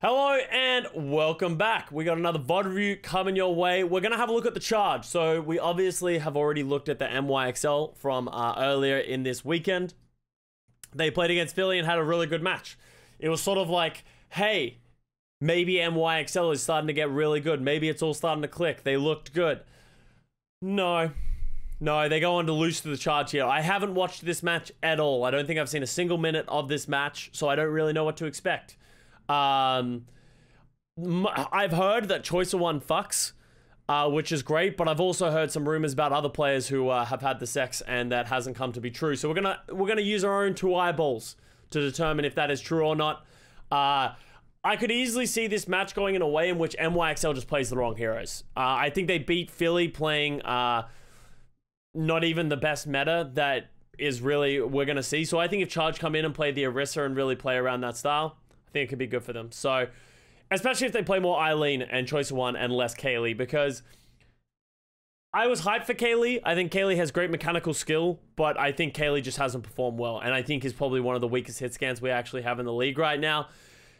Hello and welcome back. We got another VOD review coming your way. We're going to have a look at the charge. So we obviously have already looked at the NYXL from earlier in this weekend. They played against Philly and had a really good match. It was sort of like, hey, maybe NYXL is starting to get really good. Maybe it's all starting to click. They looked good. No, they go on to lose to the charge here. I haven't watched this match at all. I don't think I've seen a single minute of this match, so I don't really know what to expect. I've heard that Choice of One fucks, which is great, but I've also heard some rumors about other players who have had the sex, and that hasn't come to be true. So we're gonna use our own two eyeballs to determine if that is true or not. I could easily see this match going in a way in which NYXL just plays the wrong heroes. I think they beat Philly playing not even the best meta that is really we're gonna see. So I think if Charge come in and play the Orisa and really play around that style, I think it could be good for them. So, especially if they play more Eileen and Choice of One and less Kaylee, because I was hyped for Kaylee. I think Kaylee has great mechanical skill, but I think Kaylee just hasn't performed well, and I think is probably one of the weakest hit scans we actually have in the league right now.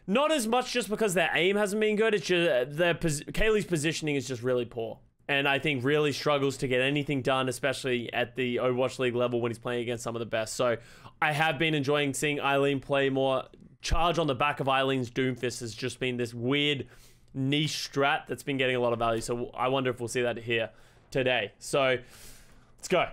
Not as much just because their aim hasn't been good, it's just Kaylee's positioning is just really poor, and I think really struggles to get anything done, especially at the Overwatch League level when he's playing against some of the best. So I have been enjoying seeing Eileen play more. Charge on the back of Eileen's Doomfist has just been this weird niche strat that's been getting a lot of value. So I wonder if we'll see that here today. So let's go.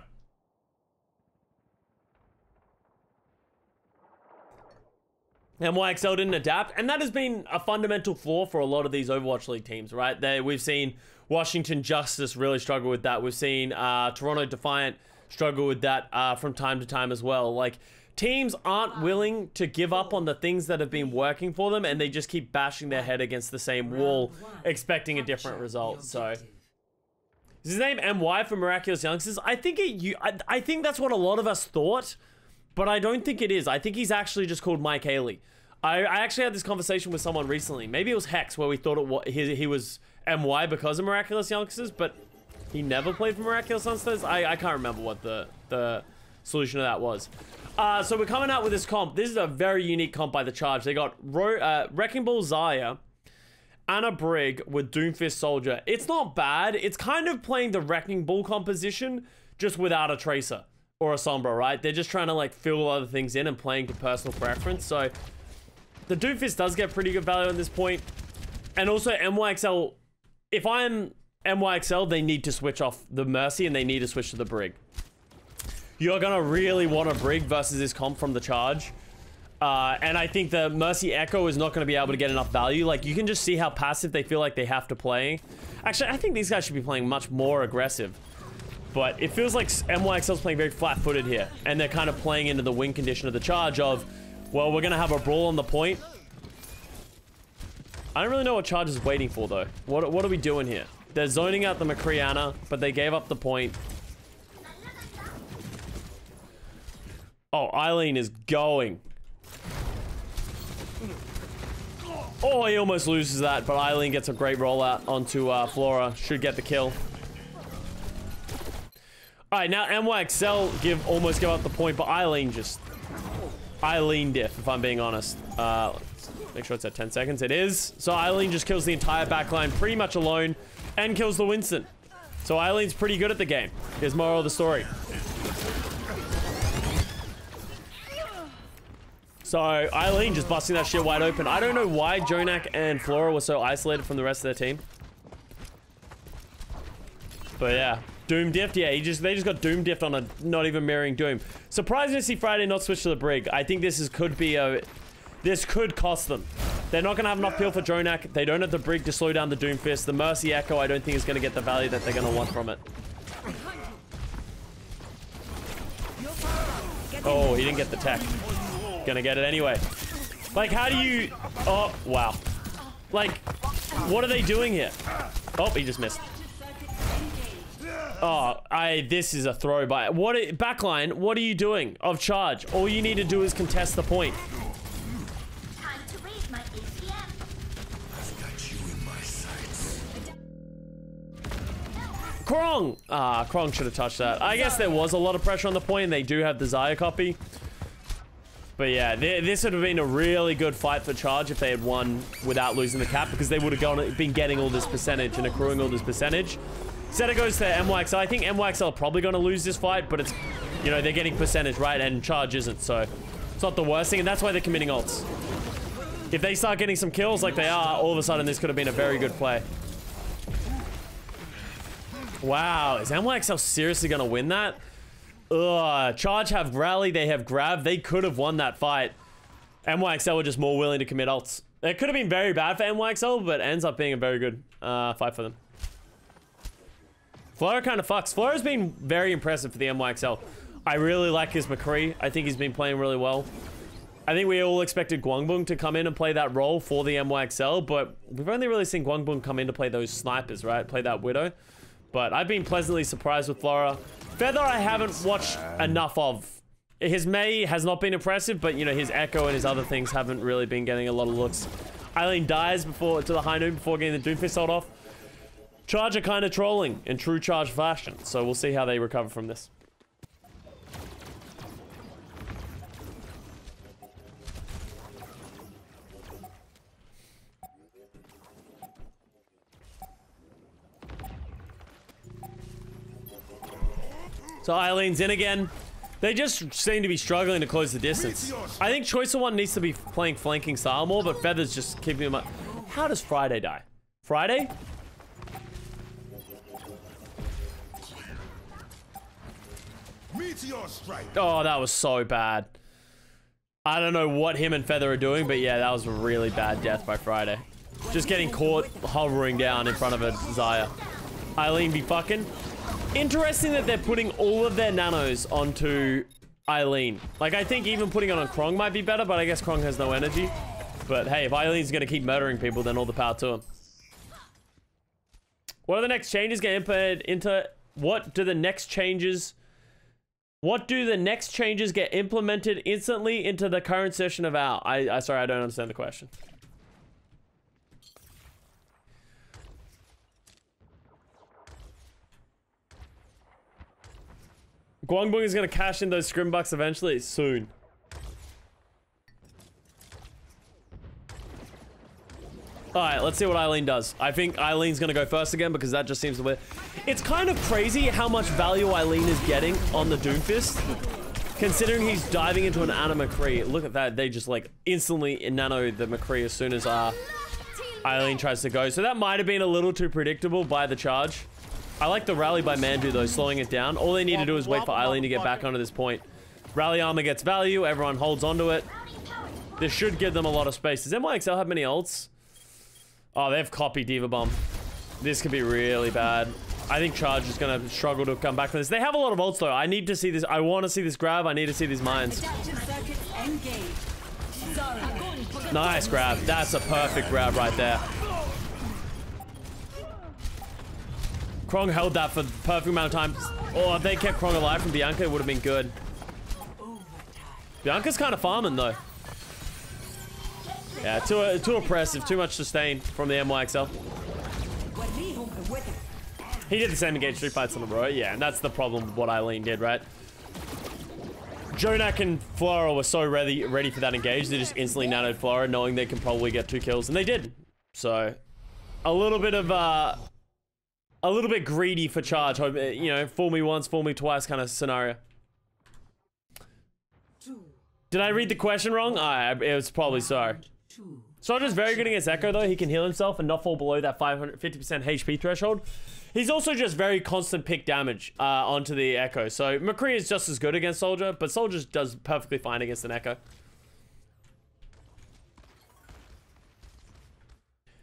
NYXL didn't adapt, and that has been a fundamental flaw for a lot of these Overwatch League teams, right? We've seen Washington Justice really struggle with that. We've seen Toronto Defiant struggle with that from time to time as well. Like, teams aren't willing to give up on the things that have been working for them, and they just keep bashing their head against the same wall, expecting a different result. So, is his name MY for Miraculous Youngsters? I think I think that's what a lot of us thought, but I don't think it is. I think he's actually just called Mike Haley. I actually had this conversation with someone recently. Maybe it was Hex, where we thought he was MY because of Miraculous Youngsters, but he never played for Miraculous Youngsters. I can't remember what the solution to that was. So we're coming out with this comp. This is a very unique comp by the Charge. They got Wrecking Ball Zarya, Anna Brig with Doomfist Soldier. It's not bad. It's kind of playing the Wrecking Ball composition, just without a Tracer or a Sombra, right? They're just trying to like fill other things in and playing to personal preference. So the Doomfist does get pretty good value at this point. And also NYXL, if I'm NYXL, they need to switch off the Mercy and they need to switch to the Brig. You're gonna really want a Brig versus this comp from the Charge. And I think the Mercy Echo is not gonna be able to get enough value. Like, you can just see how passive they feel like they have to play. Actually, I think these guys should be playing much more aggressive. But it feels like NYXL's playing very flat-footed here. And they're kind of playing into the win condition of the Charge of, well, we're gonna have a brawl on the point. I don't really know what Charge is waiting for, though. What are we doing here? They're zoning out the McCree Ana, but they gave up the point. Oh, Eileen is going. Oh, he almost loses that, but Eileen gets a great rollout onto Flora. Should get the kill. Alright, now NYXL almost give up the point, but Eileen diff, if I'm being honest. Let's make sure it's at 10 seconds. It is. So Eileen just kills the entire backline pretty much alone and kills the Winston. So Eileen's pretty good at the game. Here's moral of the story. So, Eileen just busting that shit wide open. I don't know why Jonak and Flora were so isolated from the rest of their team. But yeah, Doom diffed. Yeah, they just got Doom diffed on a not even mirroring Doom. Surprising to see Friday not switch to the Brig. I think this could cost them. They're not going to have enough peel for Jonak. They don't have the Brig to slow down the Doomfist. The Mercy Echo, I don't think is going to get the value that they're going to want from it. Oh, he didn't get the tech. Gonna get it anyway. Like, how do you... Oh, wow. Like, what are they doing here? Oh, he just missed. Oh, this is a throw by... Backline, what are you doing of Charge? All you need to do is contest the point. Time to raise my APM. I've got you in my sights. Krong! Krong should have touched that. I guess there was a lot of pressure on the point, and they do have the Zarya copy. But yeah, this would have been a really good fight for Charge if they had won without losing the cap, because they would have been getting all this percentage and accruing all this percentage. Instead it goes to NYXL. I think NYXL are probably going to lose this fight, but it's, you know, they're getting percentage, right? And Charge isn't, so it's not the worst thing, and that's why they're committing ults. If they start getting some kills like they are, all of a sudden this could have been a very good play. Wow, is NYXL seriously going to win that? Ugh, Charge have Rally, they have Grab. They could have won that fight. NYXL were just more willing to commit ults. It could have been very bad for NYXL, but ends up being a very good fight for them. Flora kind of fucks. Flora's been very impressive for the NYXL. I really like his McCree. I think he's been playing really well. I think we all expected Guangbong to come in and play that role for the NYXL, but we've only really seen Guangbong come in to play those snipers, right? Play that Widow. But I've been pleasantly surprised with Flora. Feather I haven't watched enough of. His Mei has not been impressive, but you know, his Echo and his other things haven't really been getting a lot of looks. Eileen dies to the high noon before getting the Doomfist sold off. Charge are kind of trolling in true Charge fashion, so we'll see how they recover from this. So Eileen's in again. They just seem to be struggling to close the distance. I think Choice of One needs to be playing flanking style more, but Feather's just keeping him up. How does Friday die? Friday? Meteor strike. Oh, that was so bad. I don't know what him and Feather are doing, but yeah, that was a really bad death by Friday. Just getting caught hovering down in front of a Xayah. Eileen be fucking. Interesting that they're putting all of their nanos onto Eileen. Like, I think even putting it on Krong might be better, but I guess Krong has no energy. But hey, if Eileen's gonna keep murdering people, then all the power to him. What are the next changes get implemented into... What do the next changes get implemented instantly into the current session of OWL? Sorry, I don't understand the question. Guangbong is going to cash in those scrim bucks eventually, soon. Alright, let's see what Eileen does. I think Eileen's going to go first again because that just seems to win. It's kind of crazy how much value Eileen is getting on the Doomfist, considering he's diving into an Ana McCree. Look at that, they just like instantly nano the McCree as soon as Eileen tries to go. So that might have been a little too predictable by the Charge. I like the rally by Mandu though, slowing it down. All they need to do is wait for Eileen to get back onto this point. Rally armor gets value, everyone holds onto it. This should give them a lot of space. Does NYXL have many ults? Oh, they've copied D.Va Bomb. This could be really bad. I think Charge is going to struggle to come back from this. They have a lot of ults though. I need to see this. I want to see this grab. I need to see these mines. Nice grab. That's a perfect grab right there. Krong held that for the perfect amount of time. Oh, if they kept Krong alive from Bianca, it would have been good. Bianca's kind of farming, though. Yeah, too oppressive. Too much sustain from the NYXL. He did the same engage 3 fights on the row. Yeah, and that's the problem with what Eileen did, right? Jonak and Flora were so ready for that engage. They just instantly nanoed Flora, knowing they can probably get 2 kills. And they did. So, a little bit of... a little bit greedy for Charge, you know, fool me once, fool me twice kind of scenario. Did I read the question wrong? It was probably sorry. Soldier's very good against Echo though. He can heal himself and not fall below that 50% HP threshold. He's also just very constant pick damage onto the Echo. So McCree is just as good against Soldier, but Soldier does perfectly fine against an Echo.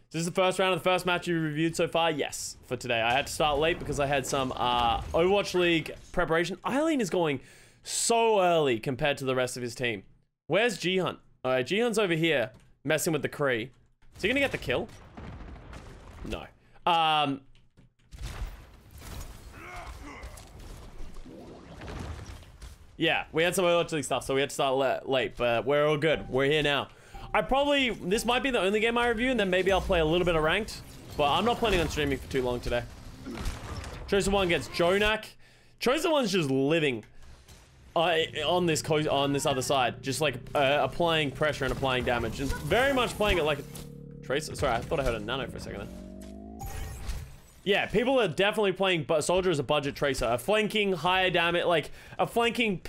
This is the first round of the first match you reviewed so far? Yes, for today. I had to start late because I had some Overwatch League preparation. Eileen is going so early compared to the rest of his team. Where's Jihan? Alright, Jihan's over here, messing with the Kree. Is he gonna get the kill? No. Yeah, we had some Overwatch League stuff, so we had to start late, but we're all good. We're here now. This might be the only game I review, and then maybe I'll play a little bit of ranked. But I'm not planning on streaming for too long today. Choice of One gets Jonak. Choice of One's just living on this other side, just like applying pressure and applying damage, and very much playing it like a Tracer. Sorry, I thought I heard a Nano for a second there. Yeah, people are definitely playing Soldier as a budget Tracer, a flanking higher damage, like a flanking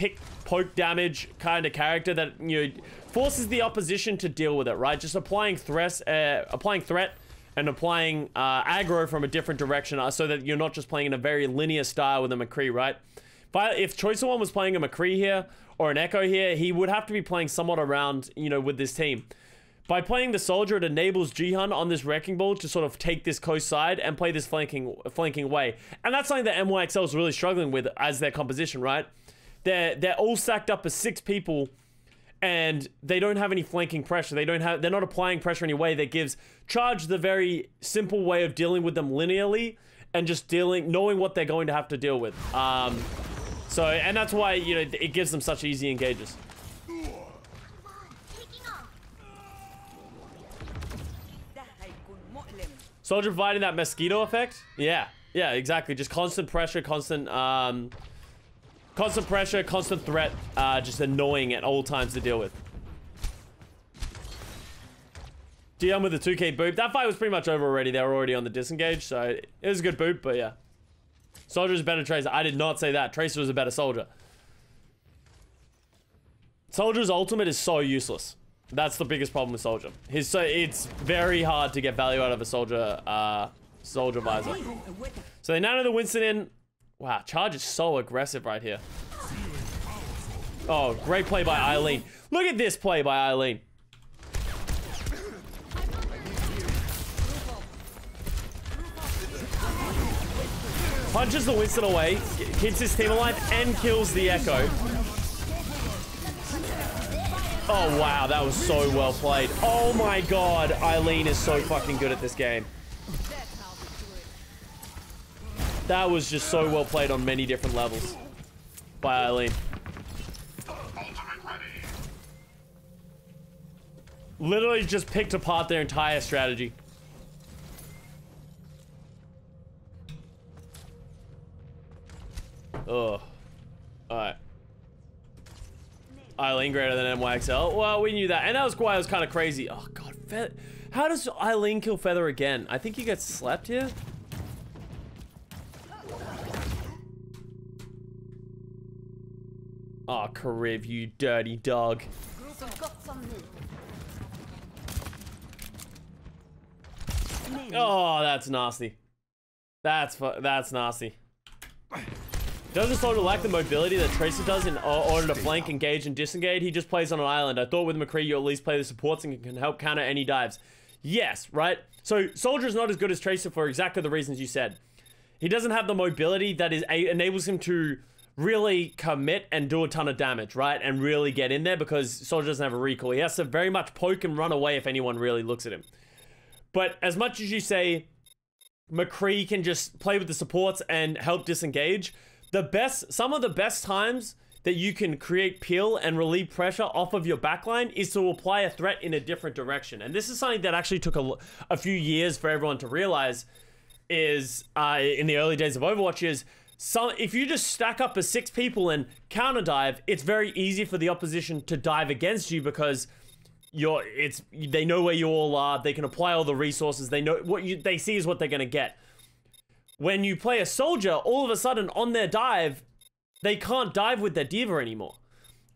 poke damage kind of character that, you know, forces the opposition to deal with it, right? Just applying threat and applying aggro from a different direction, so that you're not just playing in a very linear style with a McCree, right? If Choicer One was playing a McCree here or an Echo here, he would have to be playing somewhat around, you know, with this team. By playing the Soldier, it enables Jihan on this Wrecking Ball to sort of take this coast side and play this flanking way. And that's something that NYXL is really struggling with as their composition, right? They're all stacked up as 6 people, and they don't have any flanking pressure. They're not applying pressure in any way that gives Charge the very simple way of dealing with them linearly and just knowing what they're going to have to deal with. And that's why, you know, it gives them such easy engages. Soldier providing that mosquito effect? Yeah, exactly. Just constant pressure, constant pressure, constant threat, just annoying at all times to deal with. DM with the 2k boop. That fight was pretty much over already. They were already on the disengage, so it was a good boop, but yeah. Soldier's a better Tracer. I did not say that. Tracer was a better Soldier. Soldier's ultimate is so useless. That's the biggest problem with Soldier. It's very hard to get value out of a Soldier visor. So they nano the Winston in. Wow, Charge is so aggressive right here. Oh, great play by Eileen. Look at this play by Eileen. Punches the Winston away, keeps his team alive, and kills the Echo. Oh, wow, that was so well played. Oh my god, Eileen is so fucking good at this game. That was just so well played on many different levels by Eileen. Literally just picked apart their entire strategy. Oh. Alright. Eileen greater than NYXL. Well, we knew that. And that was why it was kind of crazy. Oh, God. How does Eileen kill Feather again? I think he gets slapped here. Oh, Kariv, you dirty dog. Oh, that's nasty. That's nasty. Doesn't Soldier lack the mobility that Tracer does in order to flank, engage, and disengage? He just plays on an island. I thought with McCree you at least play the supports and can help counter any dives. Yes, right? So Soldier's not as good as Tracer for exactly the reasons you said. He doesn't have the mobility that enables him to really commit and do a ton of damage, right? And really get in there because Soldier doesn't have a recoil. He has to very much poke and run away if anyone really looks at him. But as much as you say McCree can just play with the supports and help disengage, some of the best times that you can create peel and relieve pressure off of your backline is to apply a threat in a different direction. And this is something that actually took a few years for everyone to realize is, in the early days of Overwatch, is if you just stack up as 6 people and counter dive, it's very easy for the opposition to dive against you because they know where you all are, they can apply all the resources, they know what they see is what they're gonna get. When you play a Soldier, all of a sudden on their dive, they can't dive with their D.Va anymore.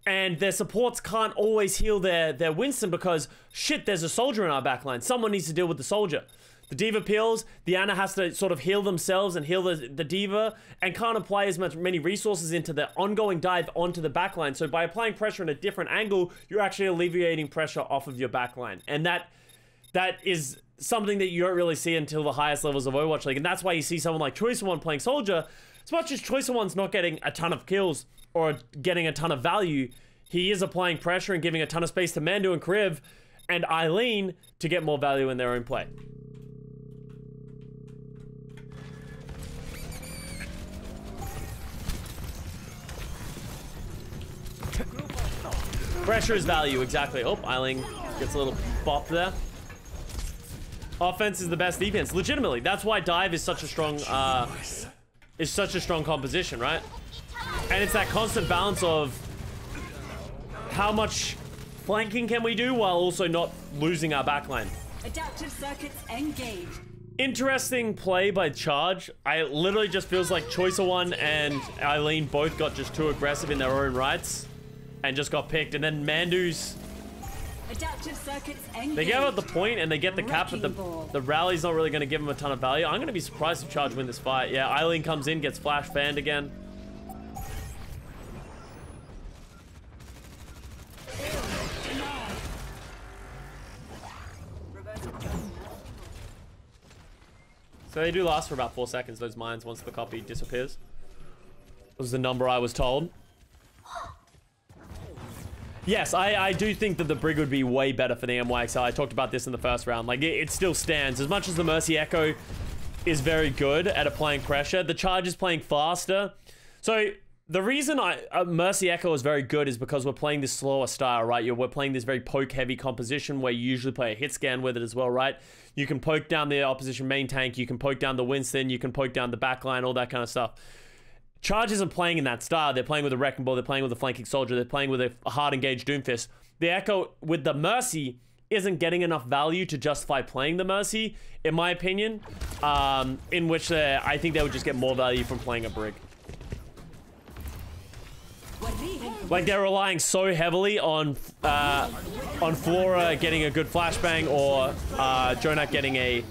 And their supports can't always heal their Winston because, shit, there's a Soldier in our backline. Someone needs to deal with the Soldier. The D.Va peels, the Ana has to sort of heal themselves and heal the D.Va and can't apply many resources into the ongoing dive onto the backline. So by applying pressure in a different angle, you're actually alleviating pressure off of your backline. And that is something that you don't really see until the highest levels of Overwatch League. And that's why you see someone like Choicer One playing Soldier. As much as Choicer One's not getting a ton of kills or getting a ton of value, he is applying pressure and giving a ton of space to Mandu and Kariv and Eileen to get more value in their own play. Pressure is value, exactly. Oh, Eileen gets a little bop there. Offense is the best defense, legitimately. That's why dive is such a strong composition, right? And it's that constant balance of how much flanking can we do while also not losing our backline? Adaptive circuits engaged. Interesting play by Charge. I literally just feels like Choicer One and Eileen both got just too aggressive in their own rights and just got picked. And then Mandu's, Adaptive circuits engaged. they gave out the point and they get the cap, but the rally's not really going to give them a ton of value. I'm going to be surprised if Charge win this fight. Yeah, Eileen comes in, gets flash banned again. So they do last for about 4 seconds, those mines, once the copy disappears. Was the number I was told. Yes, I do think that the Brig would be way better for the NYXL. I talked about this in the first round. Like, it still stands. As much as the Mercy Echo is very good at applying pressure, the Charge is playing faster. So the reason Mercy Echo is very good is because we're playing this slower style, right? We're playing this very poke-heavy composition where you usually play a hit scan with it as well, right? You can poke down the opposition main tank, you can poke down the Winston, you can poke down the backline, all that kind of stuff. Charge isn't playing in that style. They're playing with a Wrecking Ball, they're playing with a Flanking Soldier, they're playing with a hard engaged Doomfist. The Echo with the Mercy isn't getting enough value to justify playing the Mercy, in my opinion, in which I think they would just get more value from playing a Brig. Like, they're relying so heavily on Flora getting a good flashbang or Jonak getting a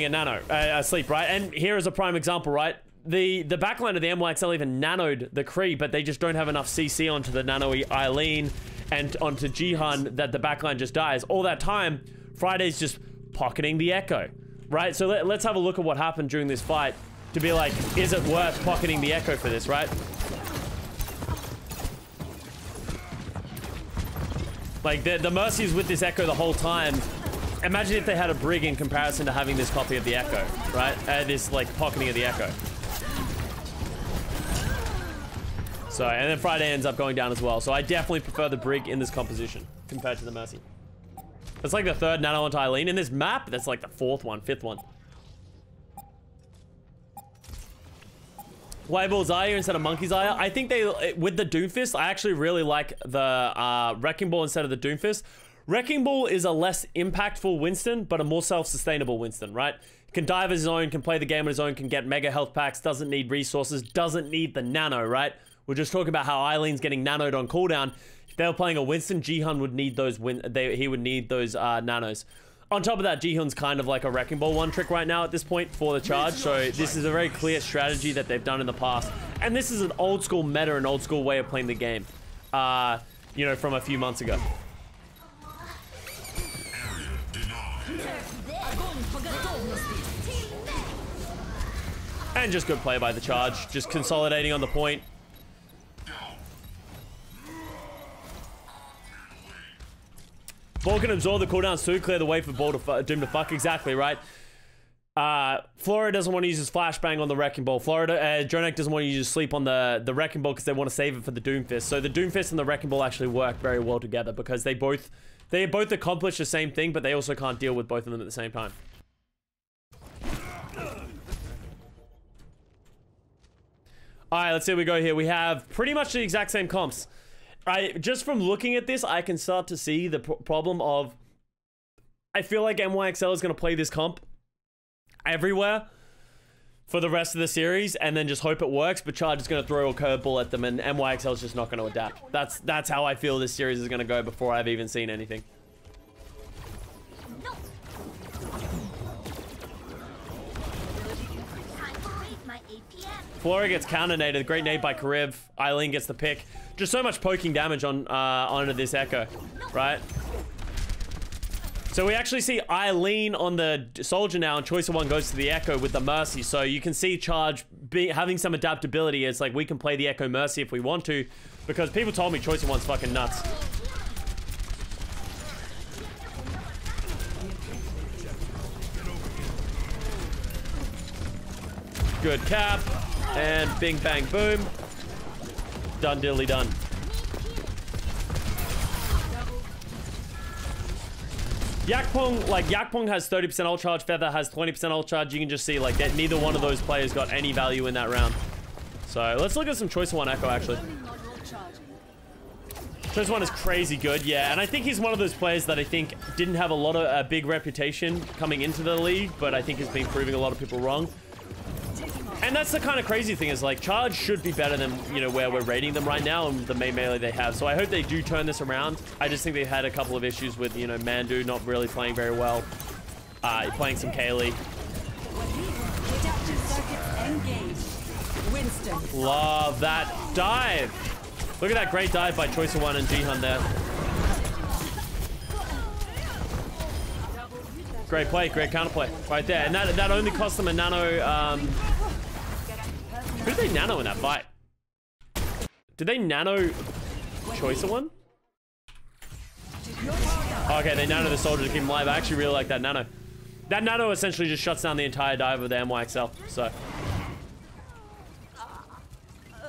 nano, a sleep, right? And here is a prime example, right? The backline of the NYXL even nanoed the Kree, but they just don't have enough CC onto the nano-y Eileen and onto Jihan that the backline just dies. All that time, Friday's just pocketing the Echo, right? So let's have a look at what happened during this fight to be like, is it worth pocketing the Echo for this, right? Like, the Mercy is with this Echo the whole time. Imagine if they had a Brig in comparison to having this copy of the Echo, right? This, like, pocketing of the Echo. So, and then Friday ends up going down as well. So I definitely prefer the Brig in this composition compared to the Mercy. That's like the third nano onto Eileen. In this map, that's like the fifth one. White Bull Zaya instead of Monkey Zaya. I think they, with the Doomfist, I actually really like the Wrecking Ball instead of the Doomfist. Wrecking Ball is a less impactful Winston, but a more self-sustainable Winston, right? Can dive as his own, can play the game on his own, can get mega health packs, doesn't need resources, doesn't need the nano, right? We're just talking about how Eileen's getting nanoed on cooldown. If they were playing a Winston, Jihan would need those he would need those nanos. On top of that, Jihan's kind of like a Wrecking Ball one trick right now at this point for the Charge. So this is a very clear strategy that they've done in the past. And this is an old school meta, an old school way of playing the game. You know, from a few months ago. And just good play by the Charge. Just consolidating on the point. Ball can absorb the cooldowns too, clear the way for Ball to Doom to fuck. Exactly, right? Flora doesn't want to use his flashbang on the Wrecking Ball. Jonak doesn't want to use his sleep on the Wrecking Ball because they want to save it for the Doomfist. So the Doomfist and the Wrecking Ball actually work very well together because they both accomplish the same thing, but they also can't deal with both of them at the same time. Alright, let's see what we go here. We have pretty much the exact same comps. Just from looking at this, I can start to see the problem of... I feel like NYXL is going to play this comp everywhere for the rest of the series and then just hope it works, but Charge is going to throw a curveball at them and NYXL is just not going to adapt. That's how I feel this series is going to go before I've even seen anything. Flora gets counter-naded. Great nade by Kariv. Eileen gets the pick. Just so much poking damage onto this Echo, right? So we actually see Eileen on the Soldier now, and Choicer One goes to the Echo with the Mercy. So you can see Charge having some adaptability. It's like we can play the Echo Mercy if we want to, because people told me Choicer One's fucking nuts. Good cap. And bing, bang, boom. Done, diddly done. Yakpong has 30% ult charge, Feather has 20% ult charge. You can just see, like, that neither one of those players got any value in that round. So, let's look at some Choicer One Echo, actually. Choice One is crazy good, yeah. And I think he's one of those players that I think didn't have a lot of a big reputation coming into the league, but I think has been proving a lot of people wrong. And that's the kind of crazy thing is like Charge should be better than, you know, where we're rating them right now and the main melee they have. So I hope they do turn this around. I just think they had a couple of issues with, you know, Mandu not really playing very well. Playing some Kaylee. Adaptive circuits engaged. Winston. Love that dive. Look at that great dive by Choice One and Jihan there. Great play, great counterplay right there. And that only cost them a nano. Who did they nano in that fight? Did they nano Choice One? Okay, they nano the soldier to keep him alive. I actually really like that nano. That nano essentially just shuts down the entire dive of the NYXL. So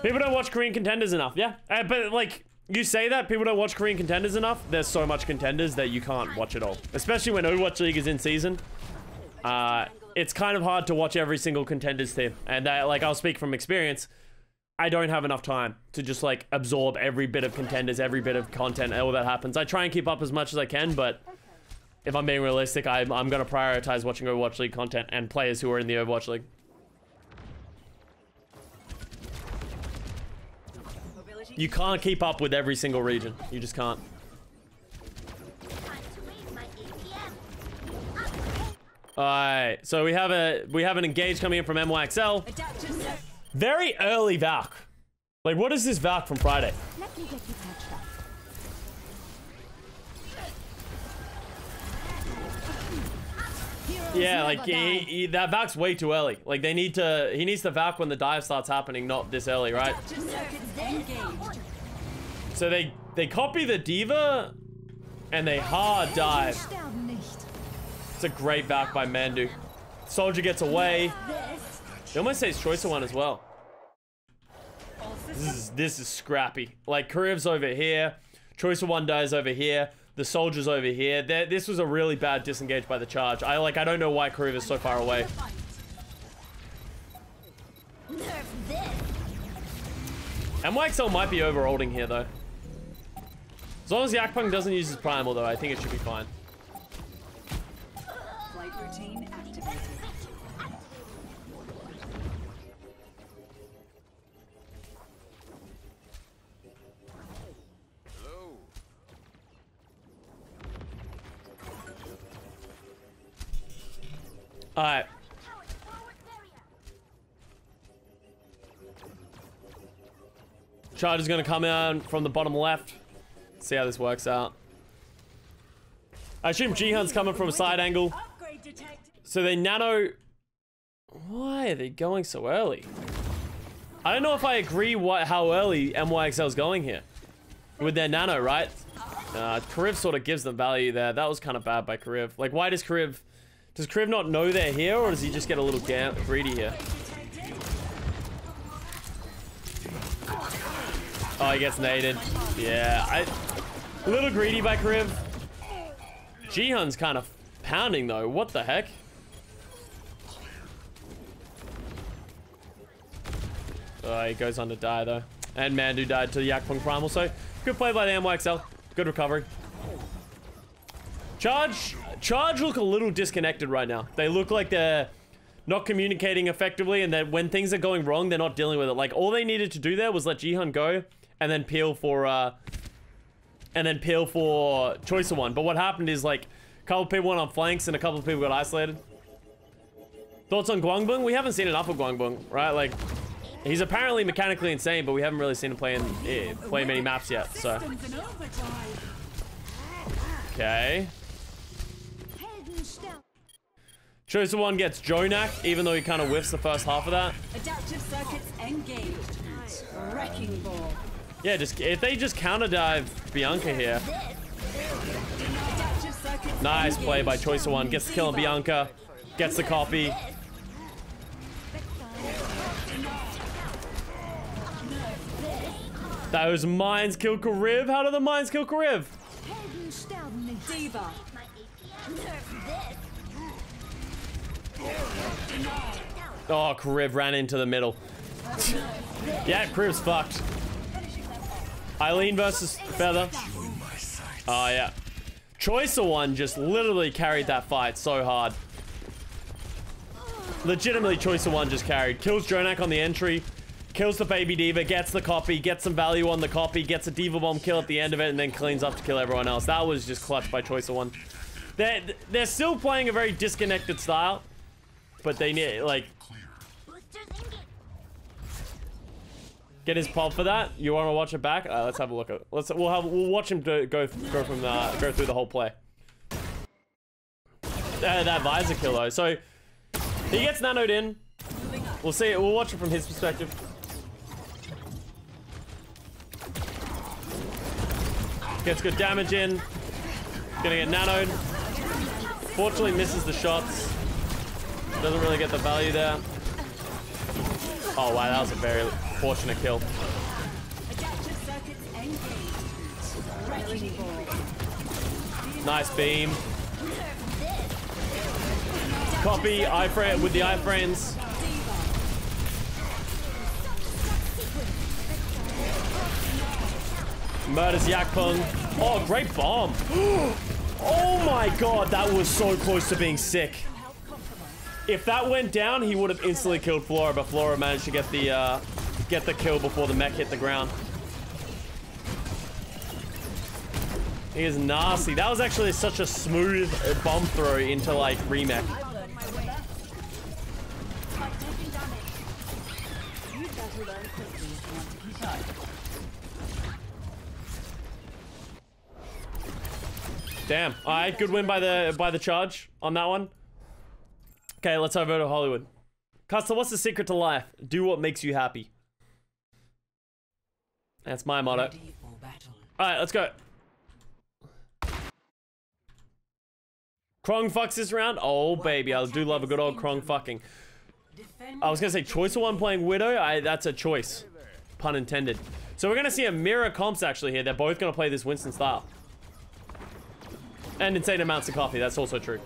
people don't watch Korean contenders enough, yeah. But like you say that people don't watch Korean contenders enough. There's so much contenders that you can't watch it all, especially when Overwatch League is in season. It's kind of hard to watch every single contenders team, and like I'll speak from experience. I don't have enough time to just like absorb every bit of contenders, every bit of content, all that happens. I try and keep up as much as I can, but if I'm being realistic, I'm gonna prioritize watching Overwatch League content and players who are in the Overwatch League. You can't keep up with every single region. You just can't. Time to raise my APM. Alright, so we have an engage coming in from NYXL. Adaptive circuits. Very early Valk. Like, what is this Valk from Friday? Let me get you patched up. Yeah, like that Valk's way too early. Like he needs to Valk when the dive starts happening, not this early, right? Adaptive circuits engaged. So they copy the Diva and they hard dive. It's a great Valk by Mandu. Soldier gets away. He almost says Choice One as well. This is scrappy. Like Kariv's over here, Choice One dies over here, the Soldier's over here. This was a really bad disengage by the Charge. I don't know why Kariv is so far away. Nerf this. NYXL might be over-holding here though. As long as Yakpung doesn't use his primal though, I think it should be fine. Flight routine activated. Alright. Charge is going to come in from the bottom left. See how this works out. I assume Jihan's coming from a side angle. Upgrade detected. So they nano... Why are they going so early? I don't know if I agree how early NYXL is going here. With their nano, right? Kariv sort of gives them value there. That was kind of bad by Kariv. Like, why does Kariv... Does Kariv not know they're here, or does he just get a little greedy here? Oh, he gets naded. Yeah, a little greedy by Kariv. Jihan's kind of pounding, though. What the heck? Oh, he goes on to die, though. And Mandu died to the Yakpung Primal, so good play by the NYXL. Good recovery. Charge look a little disconnected right now. They look like they're not communicating effectively, and that when things are going wrong, they're not dealing with it. Like, all they needed to do there was let Jihan go, and then peel for Choice One. But what happened is, like, a couple of people went on flanks, and a couple of people got isolated. Thoughts on Guangbung? We haven't seen enough of Guangbung, right? Like, he's apparently mechanically insane, but we haven't really seen him play many maps yet, so. Okay. Choice One gets Jonak, even though he kind of whiffs the first half of that. Adaptive circuits engaged. Wrecking ball. Yeah, if they just counter dive Bianca here. Adaptive circuits Nice play by engaged. Choice One. Gets the kill on Bianca. Gets the copy. Those mines kill Kariv. How do the mines kill Kariv? Diva. My APM. Nerf this. Oh, Kariv ran into the middle. Yeah, Kariv's fucked. Eileen versus Feather. Oh, yeah. Choice of One just literally carried that fight so hard. Legitimately, Choice of One just carried. Kills Jonak on the entry. Kills the baby D.Va. Gets the copy. Gets some value on the copy. Gets a D.Va bomb kill at the end of it. And then cleans up to kill everyone else. That was just clutch by Choice of One. They're still playing a very disconnected style. But they need, like... Get his pop for that. You want to watch it back? Let's have a look at. We'll watch him go through the whole play. That visor kill though. So he gets nanoed in. We'll see. We'll watch it from his perspective. Gets good damage in. Gonna get nanoed. Fortunately misses the shots. Doesn't really get the value there. Oh wow, that was a very fortunate kill. Nice beam. Copy iframe with the iframes. Murders Yakpung. Oh, great bomb. Oh my god, that was so close to being sick. If that went down, he would have instantly killed Flora, but Flora managed to get the kill before the mech hit the ground. He is nasty. That was actually such a smooth bomb throw into like remech. Damn. All right, good win by the charge on that one. Okay, let's over to Hollywood. Custer, what's the secret to life? Do what makes you happy. That's my motto. Alright, let's go. Krong fucks this round? Oh, baby. I do love a good old Krong fucking. I was going to say Choice of One playing Widow. That's a choice. Pun intended. So we're going to see a mirror comps actually here. They're both going to play this Winston style. And insane amounts of coffee. That's also true.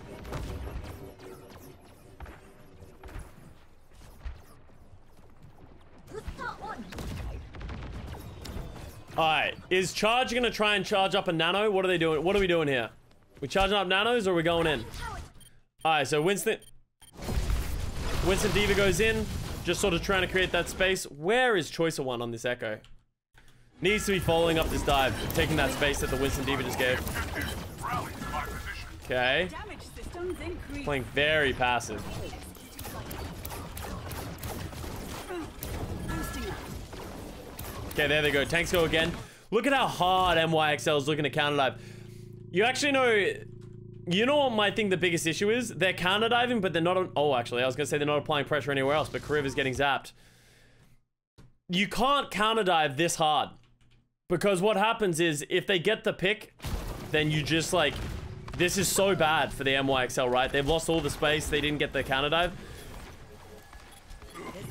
Alright, is Charge gonna try and charge up a nano? What are they doing? What are we doing here? We charging up nanos or are we going in? Alright, so Winston D.Va goes in, just sort of trying to create that space. Where is Choice of One on this Echo? Needs to be following up this dive, taking that space that the Winston D.Va just gave. Okay. Playing very passive. Okay, there they go. Tanks go again. Look at how hard MYXL is looking to counter dive. You actually know... You know what I think the biggest issue is? They're counter diving, but they're not... Oh, actually, I was going to say they're not applying pressure anywhere else, but Kariv is getting zapped. You can't counter dive this hard. Because what happens is, if they get the pick, then you just like... This is so bad for the MYXL, right? They've lost all the space. They didn't get the counter dive.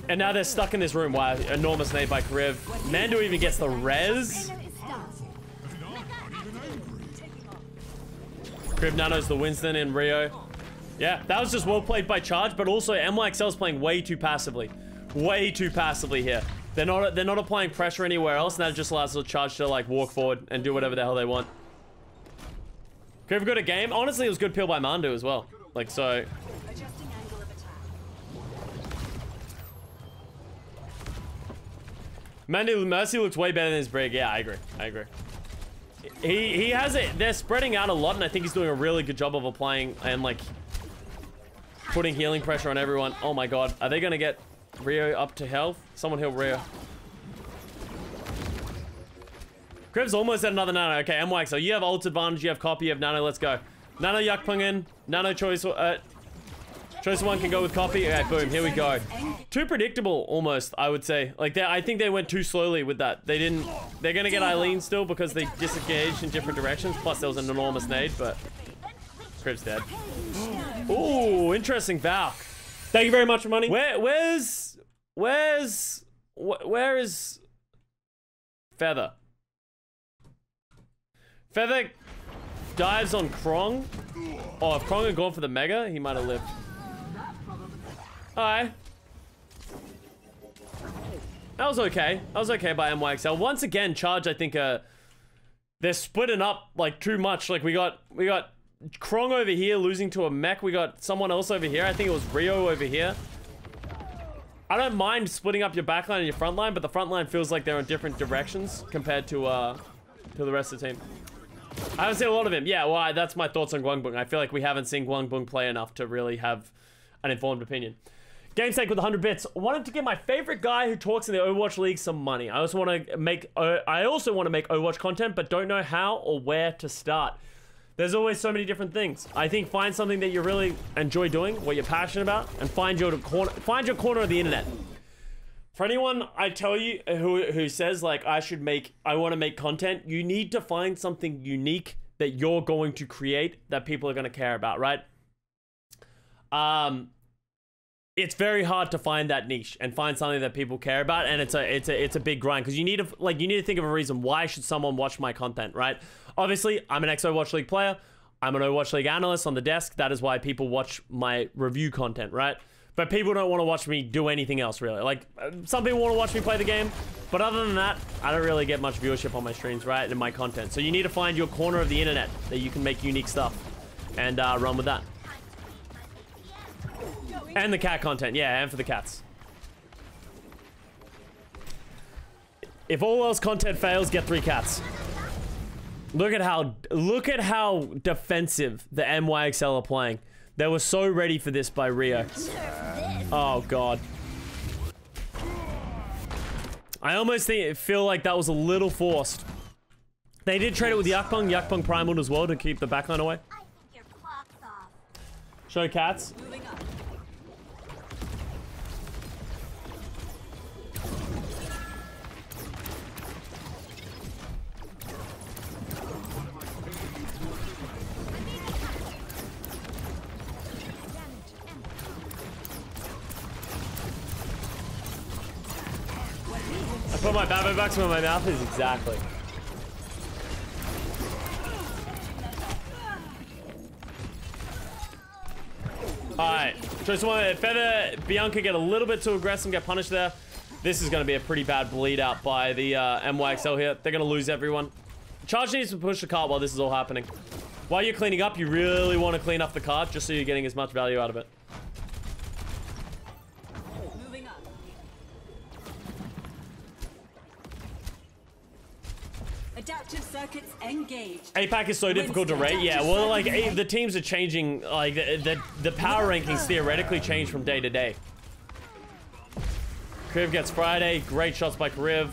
And now they're stuck in this room. Wow, enormous nade by Kariv. Mando even gets the res. Kariv nanos the Winston in Rio. Yeah, that was just well played by Charge, but also MYXL's playing way too passively. Way too passively here. They're not applying pressure anywhere else, and that just allows the Charge to like walk forward and do whatever the hell they want. Kariv got a game. Honestly, it was good peel by Mando as well. Like, so... Mando Mercy looks way better than his Brig. Yeah, I agree. I agree. He has it. They're spreading out a lot, and I think he's doing a really good job of applying and like putting healing pressure on everyone. Oh my god, are they gonna get Rio up to health? Someone heal Rio. Kriv's almost at another nano. Okay, MYXL, you have ult advantage, you have copy, you have nano. Let's go. Nano Yakpung in. Nano Choice. Choice One can go with copy. Okay, boom. Here we go. Too predictable, almost, I would say. Like, I think they went too slowly with that. They didn't... They're going to get Eileen still because they disengaged in different directions. Plus, there was an enormous nade, but... Kriv's dead. Ooh, interesting Valk. Thank you very much for money. Where is Feather? Feather dives on Krong. Oh, if Krong had gone for the Mega, he might have lived. Alright. That was okay. That was okay by NYXL. Once again, Charge, I think, they're splitting up, like, too much. Like, we got Krong over here losing to a mech. We got someone else over here. I think it was Rio over here. I don't mind splitting up your backline and your front line, but the front line feels like they're in different directions compared to the rest of the team. I haven't seen a lot of him. Yeah, well, that's my thoughts on Guangbong. I feel like we haven't seen Guangbong play enough to really have an informed opinion. GameSake with 100 bits. Wanted to give my favorite guy who talks in the Overwatch League some money. I also want to make Overwatch content, but don't know how or where to start. There's always so many different things. I think find something that you really enjoy doing, what you're passionate about, and find your corner of the internet. For anyone I tell you who says like I want to make content, you need to find something unique that you're going to create that people are going to care about, right? It's very hard to find that niche and find something that people care about, and it's a big grind because you need to think of a reason why should someone watch my content, right? Obviously, I'm an ex-Overwatch League player. I'm an Overwatch League analyst on the desk. That is why people watch my review content, right? But people don't want to watch me do anything else, really. Like, some people want to watch me play the game, but other than that, I don't really get much viewership on my streams, right, and my content. So you need to find your corner of the internet that you can make unique stuff and run with that. And the cat content, yeah, and for the cats. If all else content fails, get 3 cats. Look at how defensive the NYXL are playing. They were so ready for this by Rio. Oh god. I almost feel like that was a little forced. They did trade it with Yakpung Primal as well to keep the backline away. I think your clock's off. Show cats. Moving up. I put my Babo box where my mouth is, exactly. Alright, choice one. Feather, Bianca get a little bit too aggressive, get punished there. This is going to be a pretty bad bleed out by the NYXL here. They're going to lose everyone. Charge needs to push the cart while this is all happening. While you're cleaning up, you really want to clean up the cart just so you're getting as much value out of it. Moving up. Adaptive circuits engaged. APAC is so difficult to rate. Yeah, well, like, the teams are changing. Like, the power rankings theoretically change from day to day. Kriv gets Friday. Great shots by Kriv.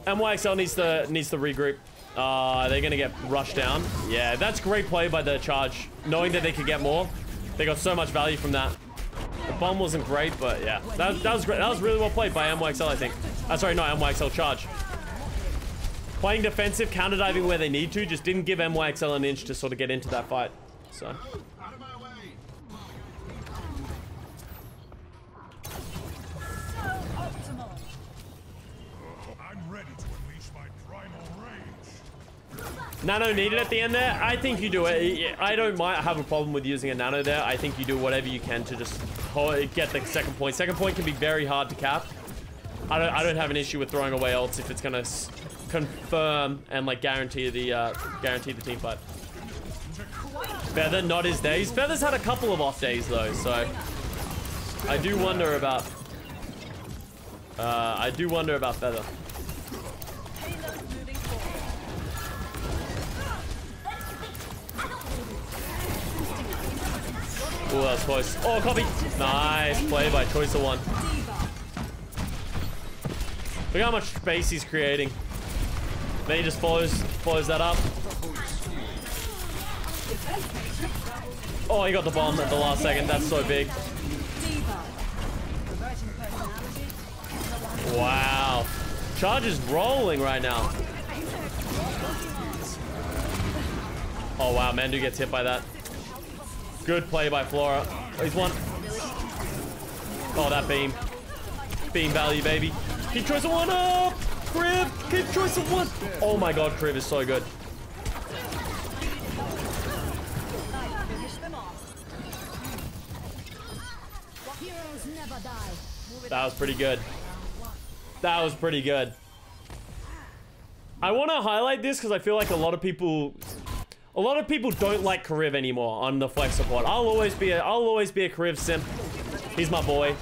NYXL needs to regroup. They're gonna get rushed down. Yeah, that's great play by the Charge, knowing that they could get more. They got so much value from that. The bomb wasn't great, but yeah, that was great. That was really well played by NYXL, I think. Sorry, not NYXL, Charge. Playing defensive, counter diving where they need to, just didn't give NYXL an inch to sort of get into that fight. So. Nano needed at the end there. I think you do it. I don't have a problem with using a nano there. I think you do whatever you can to just get the second point. Second point can be very hard to cap. I don't have an issue with throwing away ults if it's gonna confirm and like guarantee the team fight. Feather, not his days. Feather's had a couple of off days though, so I do wonder about Feather. Oh, that was close. Oh, copy. Nice play by Choice of One. Look how much space he's creating. Then he just follows that up. Oh, he got the bomb at the last second. That's so big. Wow. Charge is rolling right now. Oh, wow. Mandu gets hit by that. Good play by Flora. He's one. Oh, that beam. Beam value, baby. Keep Choice of One up! Kriv! Keep Choice of One! Oh my god, Kriv is so good. That was pretty good. That was pretty good. I want to highlight this because I feel like a lot of people don't like Kariv anymore on the flex support. I'll always be a Kariv simp. He's my boy,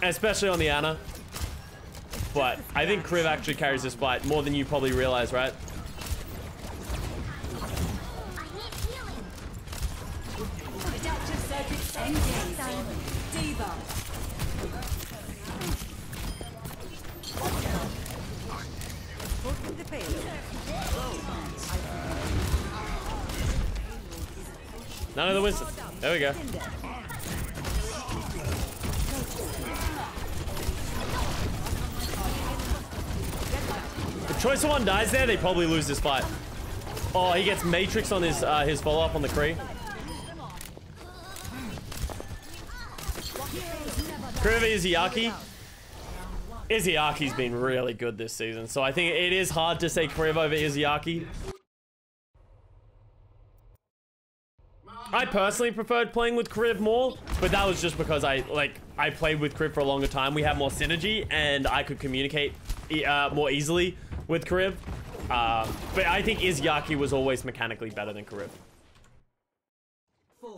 especially on the Ana. But I think Kariv actually carries this fight more than you probably realize, right? Adaptive circuits engaged. Diva. None of the Winston. There we go. If Choice of One dies there, they probably lose this fight. Oh, he gets Matrix on his follow-up on the Kree. Kree over Izayaki. Izayaki's been really good this season, so I think it is hard to say Kariv over Izayaki. I personally preferred playing with Kariv more, but that was just because I played with Kariv for a longer time. We had more synergy, and I could communicate more easily with Kariv. But I think Izayaki was always mechanically better than Kariv. 4.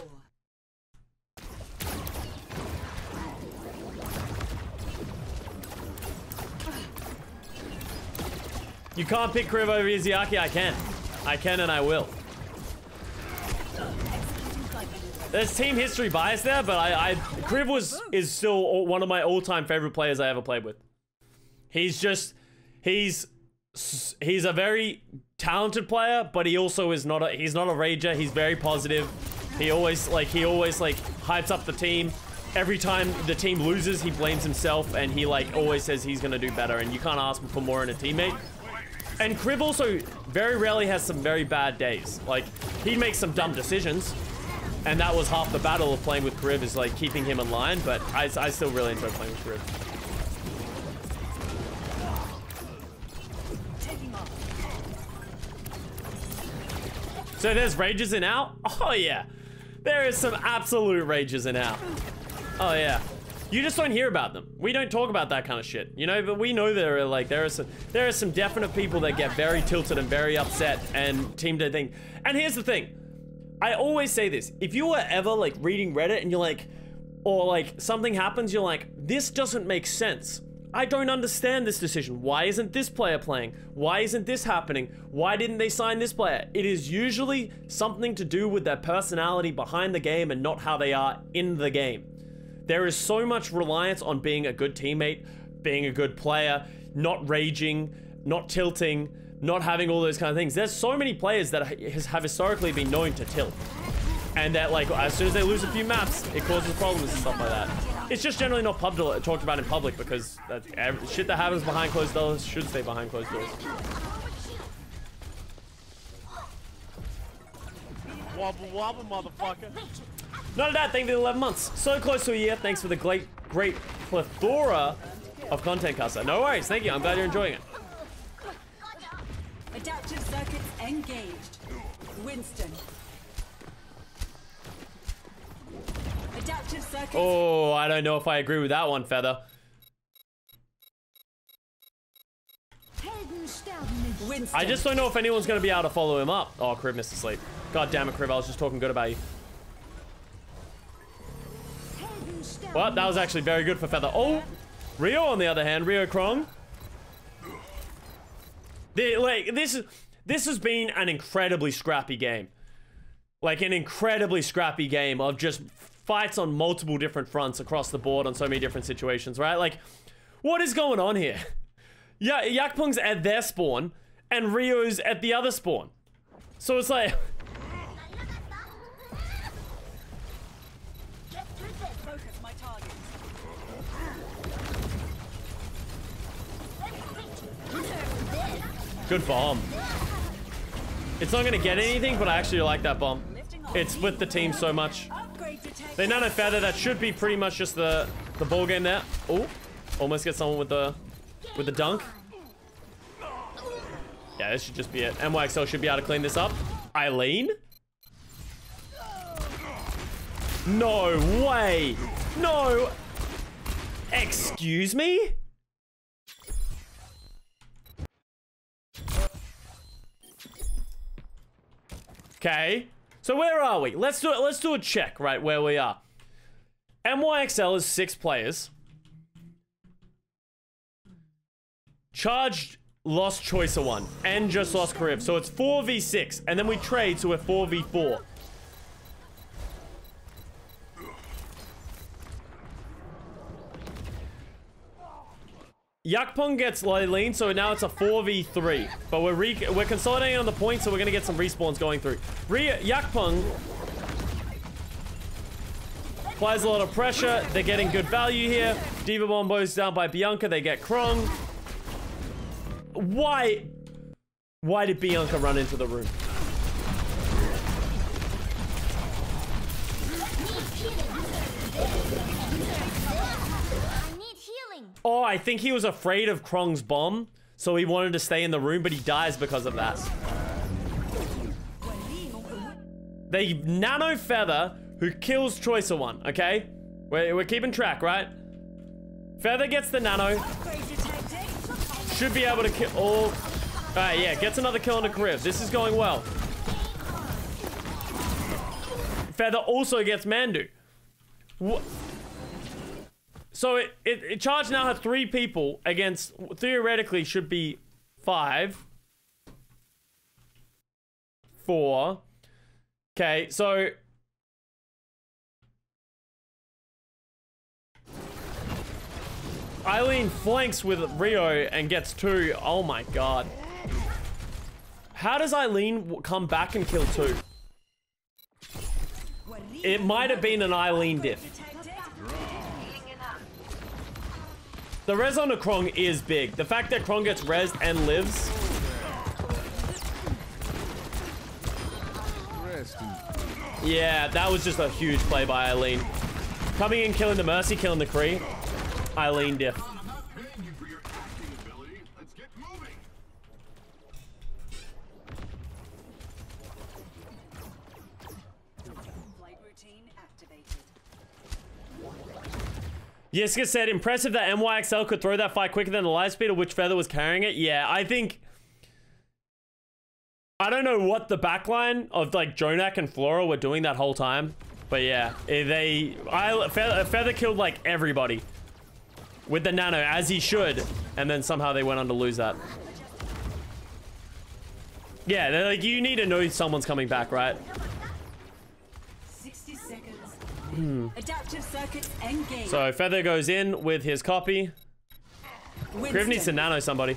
You can't pick Kariv over Izayaki. I can. I can and I will. There's team history bias there, but Kariv is still one of my all-time favorite players I ever played with. He's a very talented player, but he also is not he's not a rager. He's very positive. He always hypes up the team. Every time the team loses, he blames himself, and he always says he's gonna do better, and you can't ask him for more in a teammate. And Kariv also very rarely has some very bad days. He makes some dumb decisions, and that was half the battle of playing with Kariv, is keeping him in line, but I still really enjoy playing with Kariv. So there's rages in out? Oh yeah. There is some absolute rages in out. Oh yeah. You just don't hear about them. We don't talk about that kind of shit, you know, but we know there are some definite people that get very tilted and very upset and team to think. And here's the thing. I always say this. If you were ever reading Reddit and you're or something happens, you're this doesn't make sense. I don't understand this decision. Why isn't this player playing? Why isn't this happening? Why didn't they sign this player? It is usually something to do with their personality behind the game and not how they are in the game. There is so much reliance on being a good teammate, being a good player, not raging, not tilting, not having all those kind of things. There's so many players that have historically been known to tilt. And that as soon as they lose a few maps, it causes problems and stuff like that. It's just generally not talked about in public because shit that happens behind closed doors should stay behind closed doors. Wobble wobble, motherfucker. Not a dad, thank you for the 11 months. So close to a year. Thanks for the great plethora of content, Casa. No worries, thank you. I'm glad you're enjoying it. Adaptive circuits engaged. Winston. Adaptive circuits. Oh, I don't know if I agree with that one, Feather. Winston. I just don't know if anyone's going to be able to follow him up. Oh, Kariv missed a sleep. God damn it, Kariv. I was just talking good about you. Well, that was actually very good for Feather. Oh, Rio on the other hand, Rio Krong. This has been an incredibly scrappy game. An incredibly scrappy game of just fights on multiple different fronts across the board on so many different situations, right? What is going on here? Yeah, Yakpung's at their spawn, and Rio's at the other spawn. So it's Focus my target. good bomb. It's not gonna get anything, but I actually like that bomb. It's with the team so much. They nano feather, that should be pretty much just the ball game there. Oh, almost get someone with the dunk. Yeah, this should just be it. NYXL should be able to clean this up. Eileen? No way! No! Excuse me? Okay. So where are we? Let's do a check right where we are. NYXL is 6 players. Charged lost Choice of 1 and just lost Kriv. So it's 4v6 and then we trade so we're 4v4. Yakpong gets Lilene, so now it's a 4v3. But we're consolidating on the point, so we're gonna get some respawns going through. Yakpong applies a lot of pressure. They're getting good value here. Diva Bombo's down by Bianca. They get Krong. Why did Bianca run into the room? Oh, I think he was afraid of Krong's bomb, so he wanted to stay in the room, but he dies because of that. They nano Feather, who kills Choice of 1, okay? We're keeping track, right? Feather gets the nano. Should be able to kill all... Alright, yeah, gets another kill on the Kriv. This is going well. Feather also gets Mandu. So it charged now had 3 people against, theoretically should be 5. 4. Okay, so... Eileen flanks with Rio and gets 2. Oh my god. How does Eileen come back and kill 2? It might have been an Eileen diff. The res on the Krong is big. The fact that Krong gets rezzed and lives. Yeah, that was just a huge play by Eileen. Coming in, killing the Mercy, killing the Kree. Eileen diff. Jessica said, impressive that NYXL could throw that fight quicker than the live speed of which Feather was carrying it. Yeah, I think... I don't know what the backline of, like, Jonak and Flora were doing that whole time. But yeah, Feather killed, like, everybody. With the nano, as he should. And then somehow they went on to lose that. Yeah, they're like, you need to know someone's coming back, right? 60 seconds. Adaptive circuits engaged. So Feather goes in with his copy. Kriv needs to nano somebody.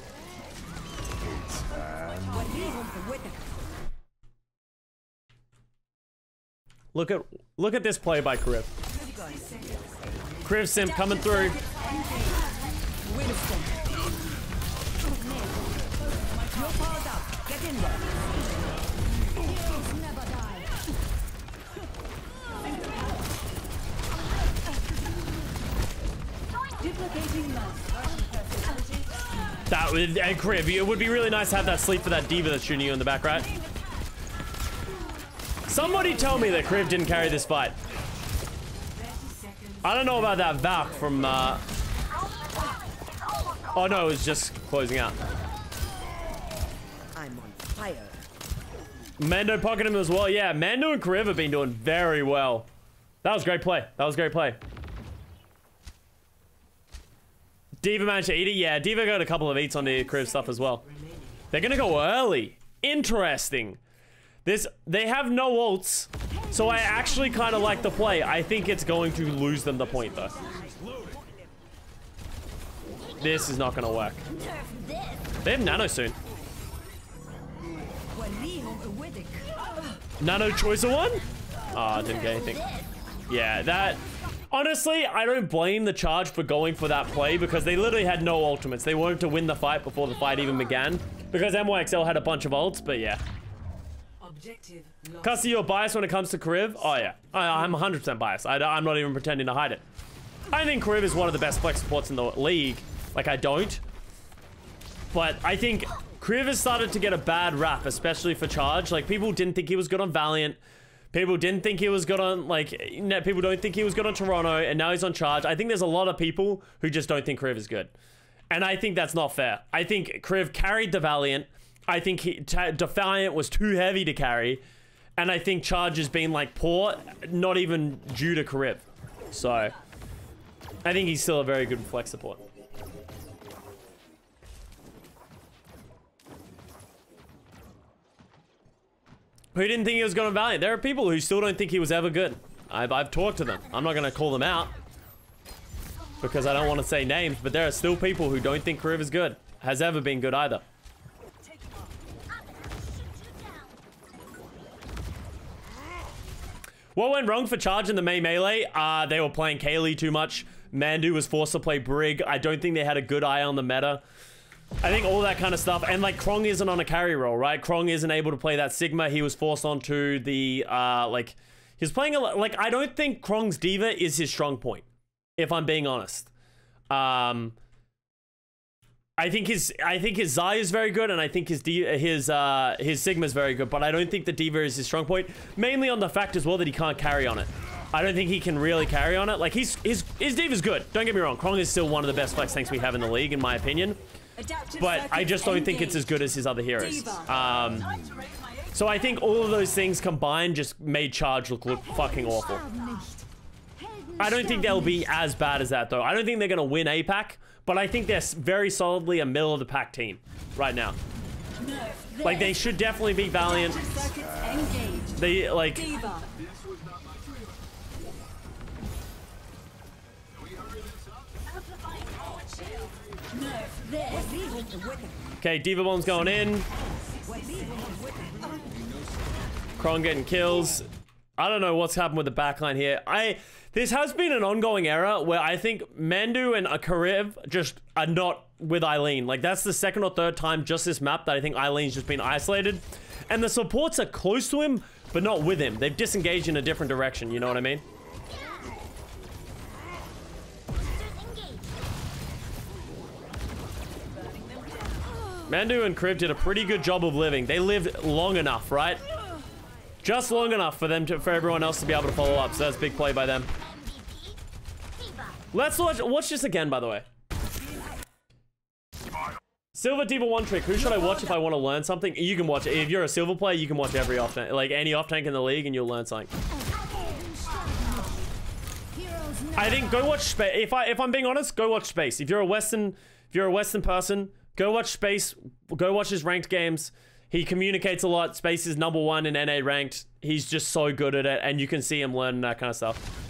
Look at this play by Kriv. Kriv simp coming through. Winston. Your power's up. Get in there. Never die. Duplicating That would, and Kriv, it would be really nice to have that sleep for that diva that's shooting you in the back, right? Somebody tell me that Kriv didn't carry this fight. I don't know about that Valk from, oh no, it was just closing out. I'm on fire. Mando pocketed him as well. Yeah, Mando and Kriv have been doing very well. That was a great play. That was a great play. Diva managed to eat it. Yeah, Diva got a couple of eats on the Kriv stuff as well. They're gonna go early. Interesting. They have no ults, so I actually kind of like the play. I think it's going to lose them the point, though. This is not going to work. They have Nano soon. Nano Choice of 1? Ah, didn't get anything. Yeah, that... Honestly, I don't blame the Charge for going for that play because they literally had no ultimates. They wanted to win the fight before the fight even began because NYXL had a bunch of ults, but yeah. Cussy, you're biased when it comes to Kriv? Oh yeah, I'm 100% biased. I'm not even pretending to hide it. I think Kriv is one of the best flex supports in the league. Like, I don't. But I think Kriv has started to get a bad rap, especially for Charge. Like, people didn't think he was good on Valiant. People didn't think he was good on, like, people don't think he was good on Toronto, and now he's on Charge. I think there's a lot of people who just don't think Kriv is good. And I think that's not fair. I think Kriv carried the Valiant. I think Defiant was too heavy to carry. And I think Charge has been, like, poor, not even due to Kriv. So, I think he's still a very good flex support. Who didn't think he was going to Valiant? There are people who still don't think he was ever good. I've talked to them. I'm not going to call them out because I don't want to say names, but there are still people who don't think Kriv is good. Has ever been good either. What went wrong for Charge in the Mei Melee? They were playing Kaylee too much. Mandu was forced to play Brig. I don't think they had a good eye on the meta. I think all that kind of stuff. And, like, Krong isn't on a carry role, right? Krong isn't able to play that Sigma. He was forced onto the, like... He's playing a lot... Like, I don't think Krong's D.Va is his strong point, if I'm being honest. I think his Zai is very good, and I think his Sigma is very good, but I don't think the D.Va is his strong point. Mainly on the fact as well that he can't carry on it. I don't think he can really carry on it. Like, his D.Va's good. Don't get me wrong. Krong is still one of the best flex tanks we have in the league, in my opinion. But I just don't think it's as good as his other heroes. So I think all of those things combined just made Charge look fucking awful. I don't think they'll be as bad as that, though. I don't think they're going to win APAC, but I think they're very solidly a middle-of-the-pack team right now. Like, they should definitely beat Valiant. They, like... Okay, D.Va Bomb's going in. Krong getting kills. I don't know what's happened with the backline here. This has been an ongoing era where I think Mandu and Kriv just are not with Eileen. Like, that's the second or third time just this map that I think Eileen's just been isolated. And the supports are close to him, but not with him. They've disengaged in a different direction, you know what I mean? Mandu and Kriv did a pretty good job of living. They lived long enough, right? Just long enough for them for everyone else to be able to follow up. So that's a big play by them. Let's watch this again, by the way. Silver D.Va one trick. Who should I watch if I want to learn something? You can watch it. If you're a silver player, you can watch every off tank, like any off tank in the league, and you'll learn something. I think go watch Space. If I'm being honest, go watch Space. If you're a Western person, go watch Space. Go watch his ranked games. He communicates a lot. Space is #1 in NA ranked. He's just so good at it, and you can see him learn that kind of stuff.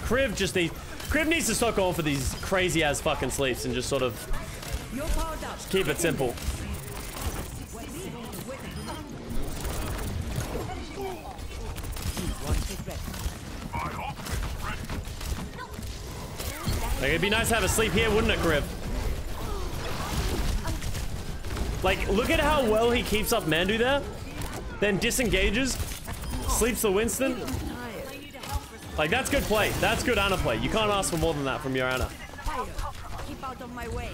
Kriv needs to stop going for these crazy ass fucking sleeps and just sort of keep it simple. Like, it'd be nice to have a sleep here, wouldn't it, Kriv? Like, look at how well he keeps up Mandu there. Then disengages, sleeps the Winston. Like, that's good play. That's good Ana play. You can't ask for more than that from your Ana. Keep out of my way.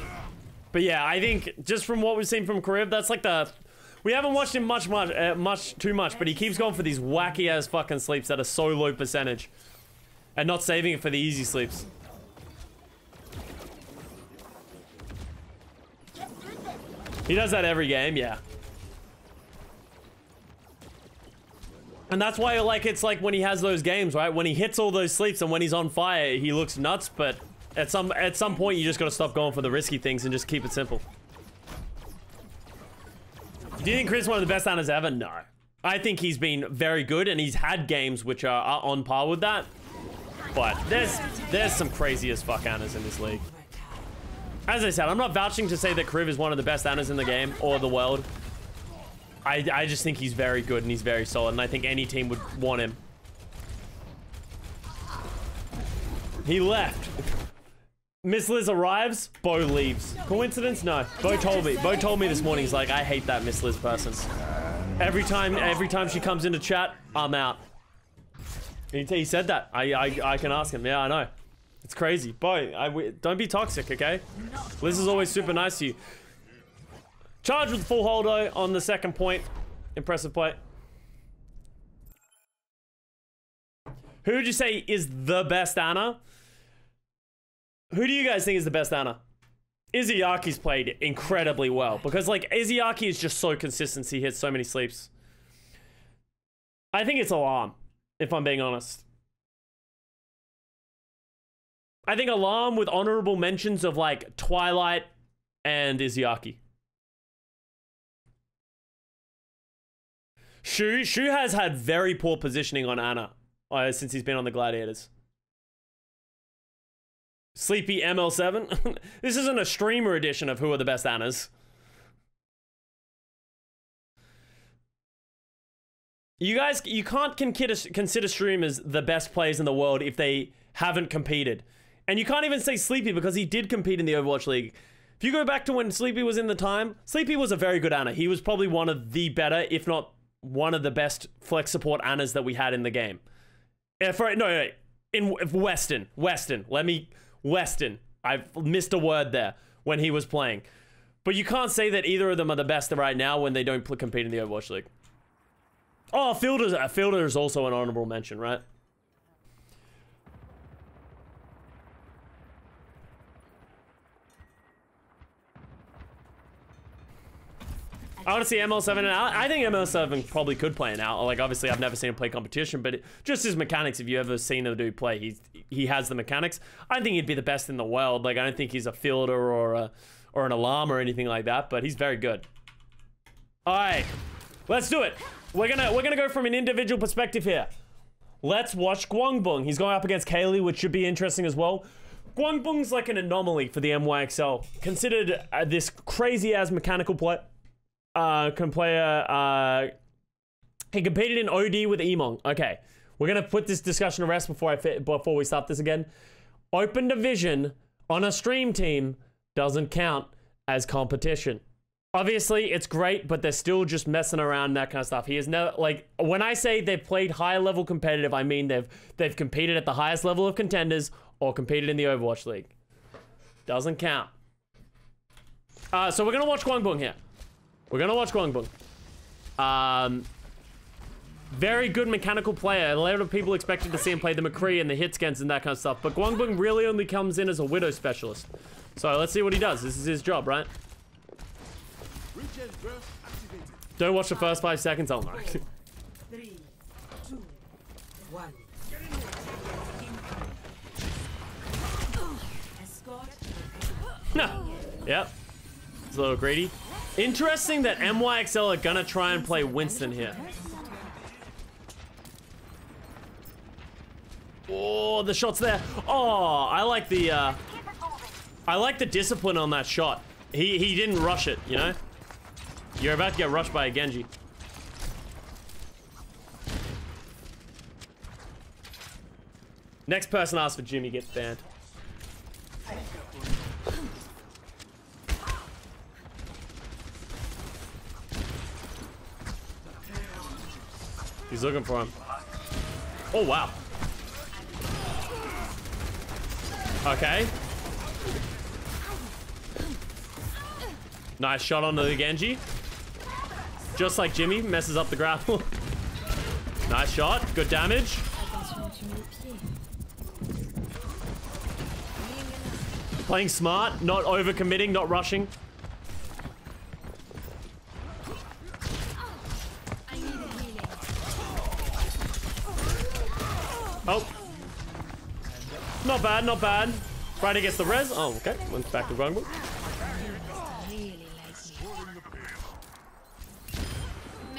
But yeah, I think just from what we've seen from Kriv, that's like the... We haven't watched him too much, but he keeps going for these wacky ass fucking sleeps that are so low percentage. And not saving it for the easy sleeps. He does that every game, yeah. And that's why, like, it's like when he has those games, right? When he hits all those sleeps and when he's on fire, he looks nuts, but at some point, you just gotta stop going for the risky things and just keep it simple. Do you think Chris is one of the best Anas ever? No. I think he's been very good, and he's had games which are on par with that. But there's some crazy as fuck Anas in this league. As I said, I'm not vouching to say that Kriv is one of the best Anas in the game or the world. I just think he's very good and he's very solid, and I think any team would want him. He left. Miss Liz arrives, Bo leaves. Coincidence? No. Bo told me this morning, he's like, I hate that Miss Liz person. Every time she comes into chat, I'm out. He said that. I can ask him. Yeah, I know. It's crazy. Boy, don't be toxic, okay? Liz is always super nice to you. Charge with full holdo on the second point. Impressive play. Who would you say is the best Ana? Who do you guys think is the best Ana? Izyaki's played incredibly well because like Izayaki is just so consistent. He hits so many sleeps. I think it's Alarm, if I'm being honest. I think Alarm with honorable mentions of like Twilight and Izayaki. Shu has had very poor positioning on Ana since he's been on the Gladiators. Sleepy ML7. This isn't a streamer edition of who are the best Anas. You guys, you can't consider streamers the best players in the world if they haven't competed. And you can't even say Sleepy because he did compete in the Overwatch League. If you go back to when Sleepy was in the time, Sleepy was a very good Ana. He was probably one of the better, if not one of the best flex support Anas that we had in the game. In Weston. Weston. I've missed a word there when he was playing. But you can't say that either of them are the best right now when they don't compete in the Overwatch League. Oh, Fielder is also an honorable mention, right? I want to see ML7 and out. I think ML7 probably could play an out. Like, obviously, I've never seen him play competition, but just his mechanics, if you ever seen a dude play, he has the mechanics. I think he'd be the best in the world. Like, I don't think he's a fielder or an alarm or anything like that, but he's very good. All right, let's do it. We're gonna go from an individual perspective here. Let's watch Guangbong. He's going up against Kaylee, which should be interesting as well. Guangbong's like an anomaly for the NYXL, considered this crazy ass mechanical player. He competed in OD with Emong. Okay, we're gonna put this discussion to rest before we start this again. Open division on a stream team doesn't count as competition. Obviously, it's great, but they're still just messing around and that kind of stuff. He is never, like, when I say they've played high level competitive, I mean they've competed at the highest level of contenders or competed in the Overwatch League. Doesn't count. So we're gonna watch Guangbong here. We're gonna watch Guangbong. Very good mechanical player. A lot of people expected to see him play the McCree and the hit scans and that kind of stuff, but Guangbong really only comes in as a Widow specialist. So let's see what he does. This is his job, right? Don't watch the first 5 seconds. Oh no. 3, 2, 1. No. Yep. It's a little greedy. Interesting that NYXL are gonna try and play Winston here. Oh, the shot's there. Oh, I like the discipline on that shot. He didn't rush it, you know? You're about to get rushed by a Genji. Next person asks for Jimmy gets banned. He's looking for him. Oh, wow. Okay. Nice shot onto the Genji. Just like Jimmy, messes up the grapple. Nice shot, good damage. Playing smart, not overcommitting, not rushing. Oh. Not bad, not bad. Friday gets the res. Oh, okay. Went back to Guangbong.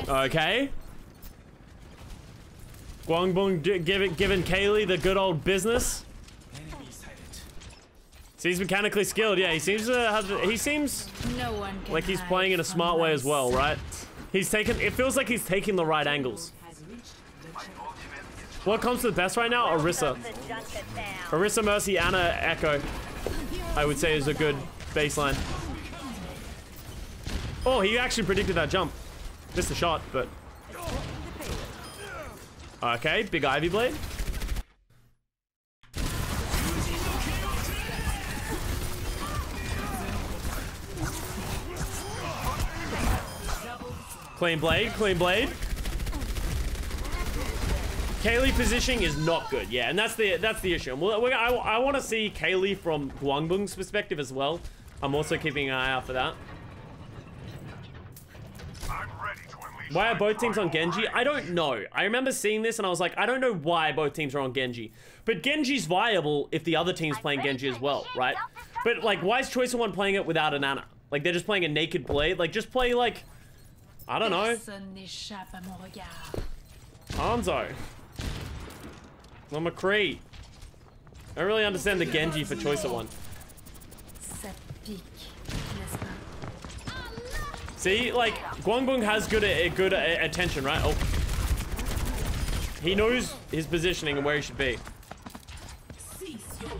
Okay. Guangbong giving Kaylee the good old business. Seems mechanically skilled. Yeah, he seems to have. He seems like he's playing in a smart way as well, right? He's taken. It feels like he's taking the right angles. What comes to the best right now? Orisa. Orisa, Mercy, Ana, Echo. I would say is a good baseline. Oh, he actually predicted that jump. Missed the shot, but... Okay, big Ivy Blade. Clean blade, clean blade. Kaylee positioning is not good, yeah, and that's the issue. I want to see Kaylee from Guangbung's perspective as well. I'm also keeping an eye out for that. Why are both teams on Genji? I don't know. I remember seeing this and I was like, I don't know why both teams are on Genji. But Genji's viable if the other team's playing Genji as well, right? But like, why is Choice One playing it without an Ana? Like, they're just playing a naked blade? Like, just play like, I don't know. Hanzo. Or McCree. I don't really understand the Genji for Choice One. See, like, Guangbung has good attention, right? Oh. He knows his positioning and where he should be.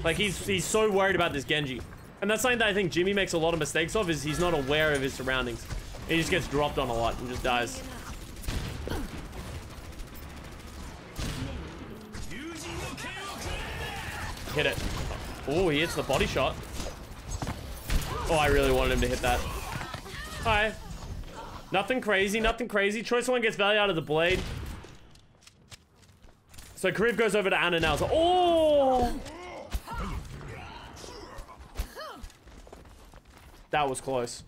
Like, he's so worried about this Genji. And that's something that I think Jimmy makes a lot of mistakes of, is he's not aware of his surroundings. He just gets dropped on a lot and just dies. Hit it. Oh, he hits the body shot. Oh, I really wanted him to hit that. Hi. Nothing crazy, nothing crazy. Choice One gets value out of the blade. So Karib goes over to Ana now. So, oh! That was close.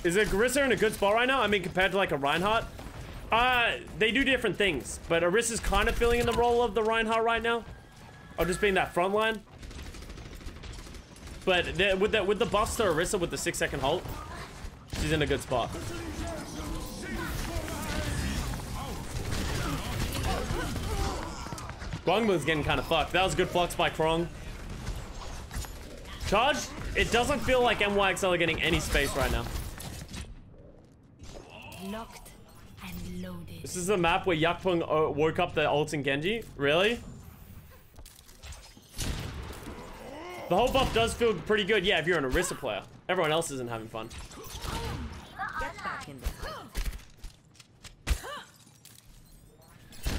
Is it Orisa in a good spot right now? I mean, compared to like a Reinhardt? They do different things. But Orisa's kind of filling in the role of the Reinhardt right now. Or just being that front line. But with the buffs to Orisa with the 6-second hold, she's in a good spot. Guangbung's getting kind of fucked. That was a good flux by Krong. Charge, it doesn't feel like NYXL are getting any space right now. Locked and loaded. This is the map where Yakpung woke up the ult in Genji? Really? The whole buff does feel pretty good, yeah, if you're an Orisa player. Everyone else isn't having fun. Get back in there.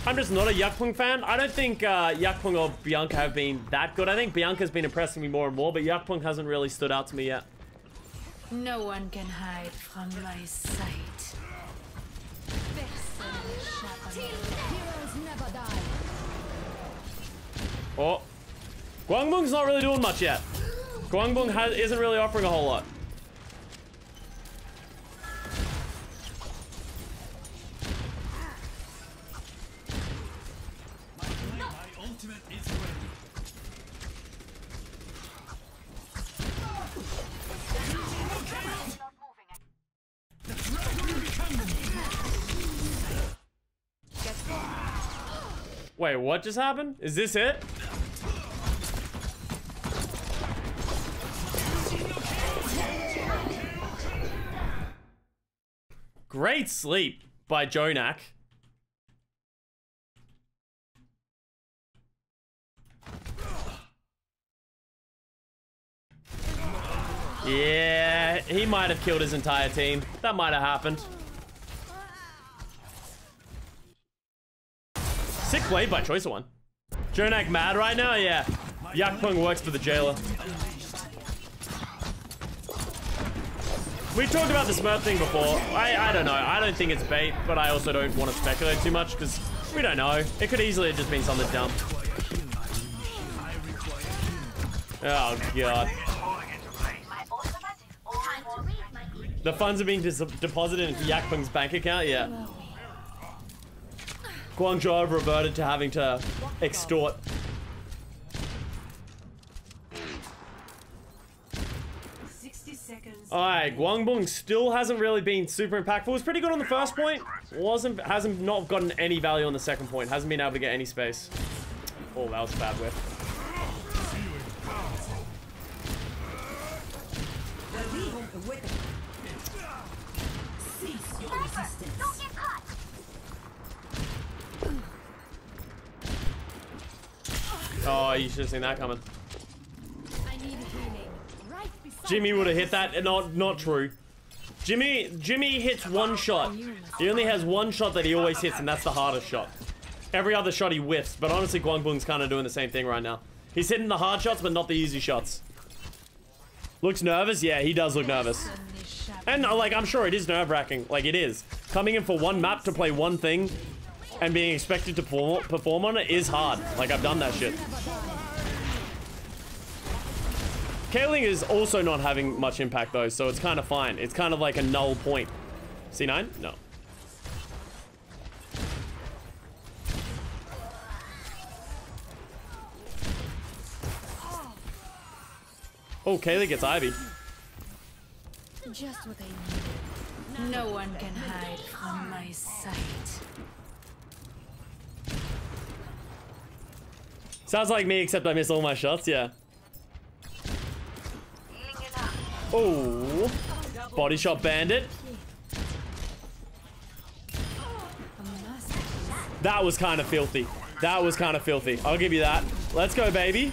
I'm just not a Yakpung fan. I don't think Yakpung or Bianca have been that good. I think Bianca's been impressing me more and more, but Yakpung hasn't really stood out to me yet. No one can hide from my sight. Heroes never die. Oh. Guangbung's not really doing much yet. Guangbung isn't really offering a whole lot. My ultimate is ready. Wait, what just happened? Is this it? Great sleep by Jonak. Yeah, he might have killed his entire team. That might have happened. Sick blade by Choice One. Jonak mad right now? Yeah. Yakpung works for the jailer. We talked about the Smurf thing before. I don't know. I don't think it's bait, but I also don't want to speculate too much because we don't know. It could easily have just been something dumb. Oh, God. The funds are being deposited into Yakpung's bank account? Yeah. Guangzhou have reverted to having to extort. Alright, Guangbung still hasn't really been super impactful. It was pretty good on the first point. Hasn't not gotten any value on the second point. Hasn't been able to get any space. Oh, that was a bad whiff. Oh, you should have seen that coming. Jimmy would have hit that. Not true. Jimmy hits one shot. He only has one shot that he always hits, and that's the hardest shot. Every other shot he whiffs, but honestly, Guangbung's kind of doing the same thing right now. He's hitting the hard shots, but not the easy shots. Looks nervous? Yeah, he does look nervous. And like, I'm sure it is nerve-wracking. Like, it is. Coming in for one map to play one thing and being expected to perform on it is hard. Like, I've done that shit. Kaling is also not having much impact though, so it's kind of fine. It's kind of like a null point. C9? No. Oh, Kaylee gets Ivy. Just what I need. No one can hide from my sight. Sounds like me, except I miss all my shots, yeah. Oh, body shot bandit. That was kind of filthy. That was kind of filthy. I'll give you that. Let's go, baby.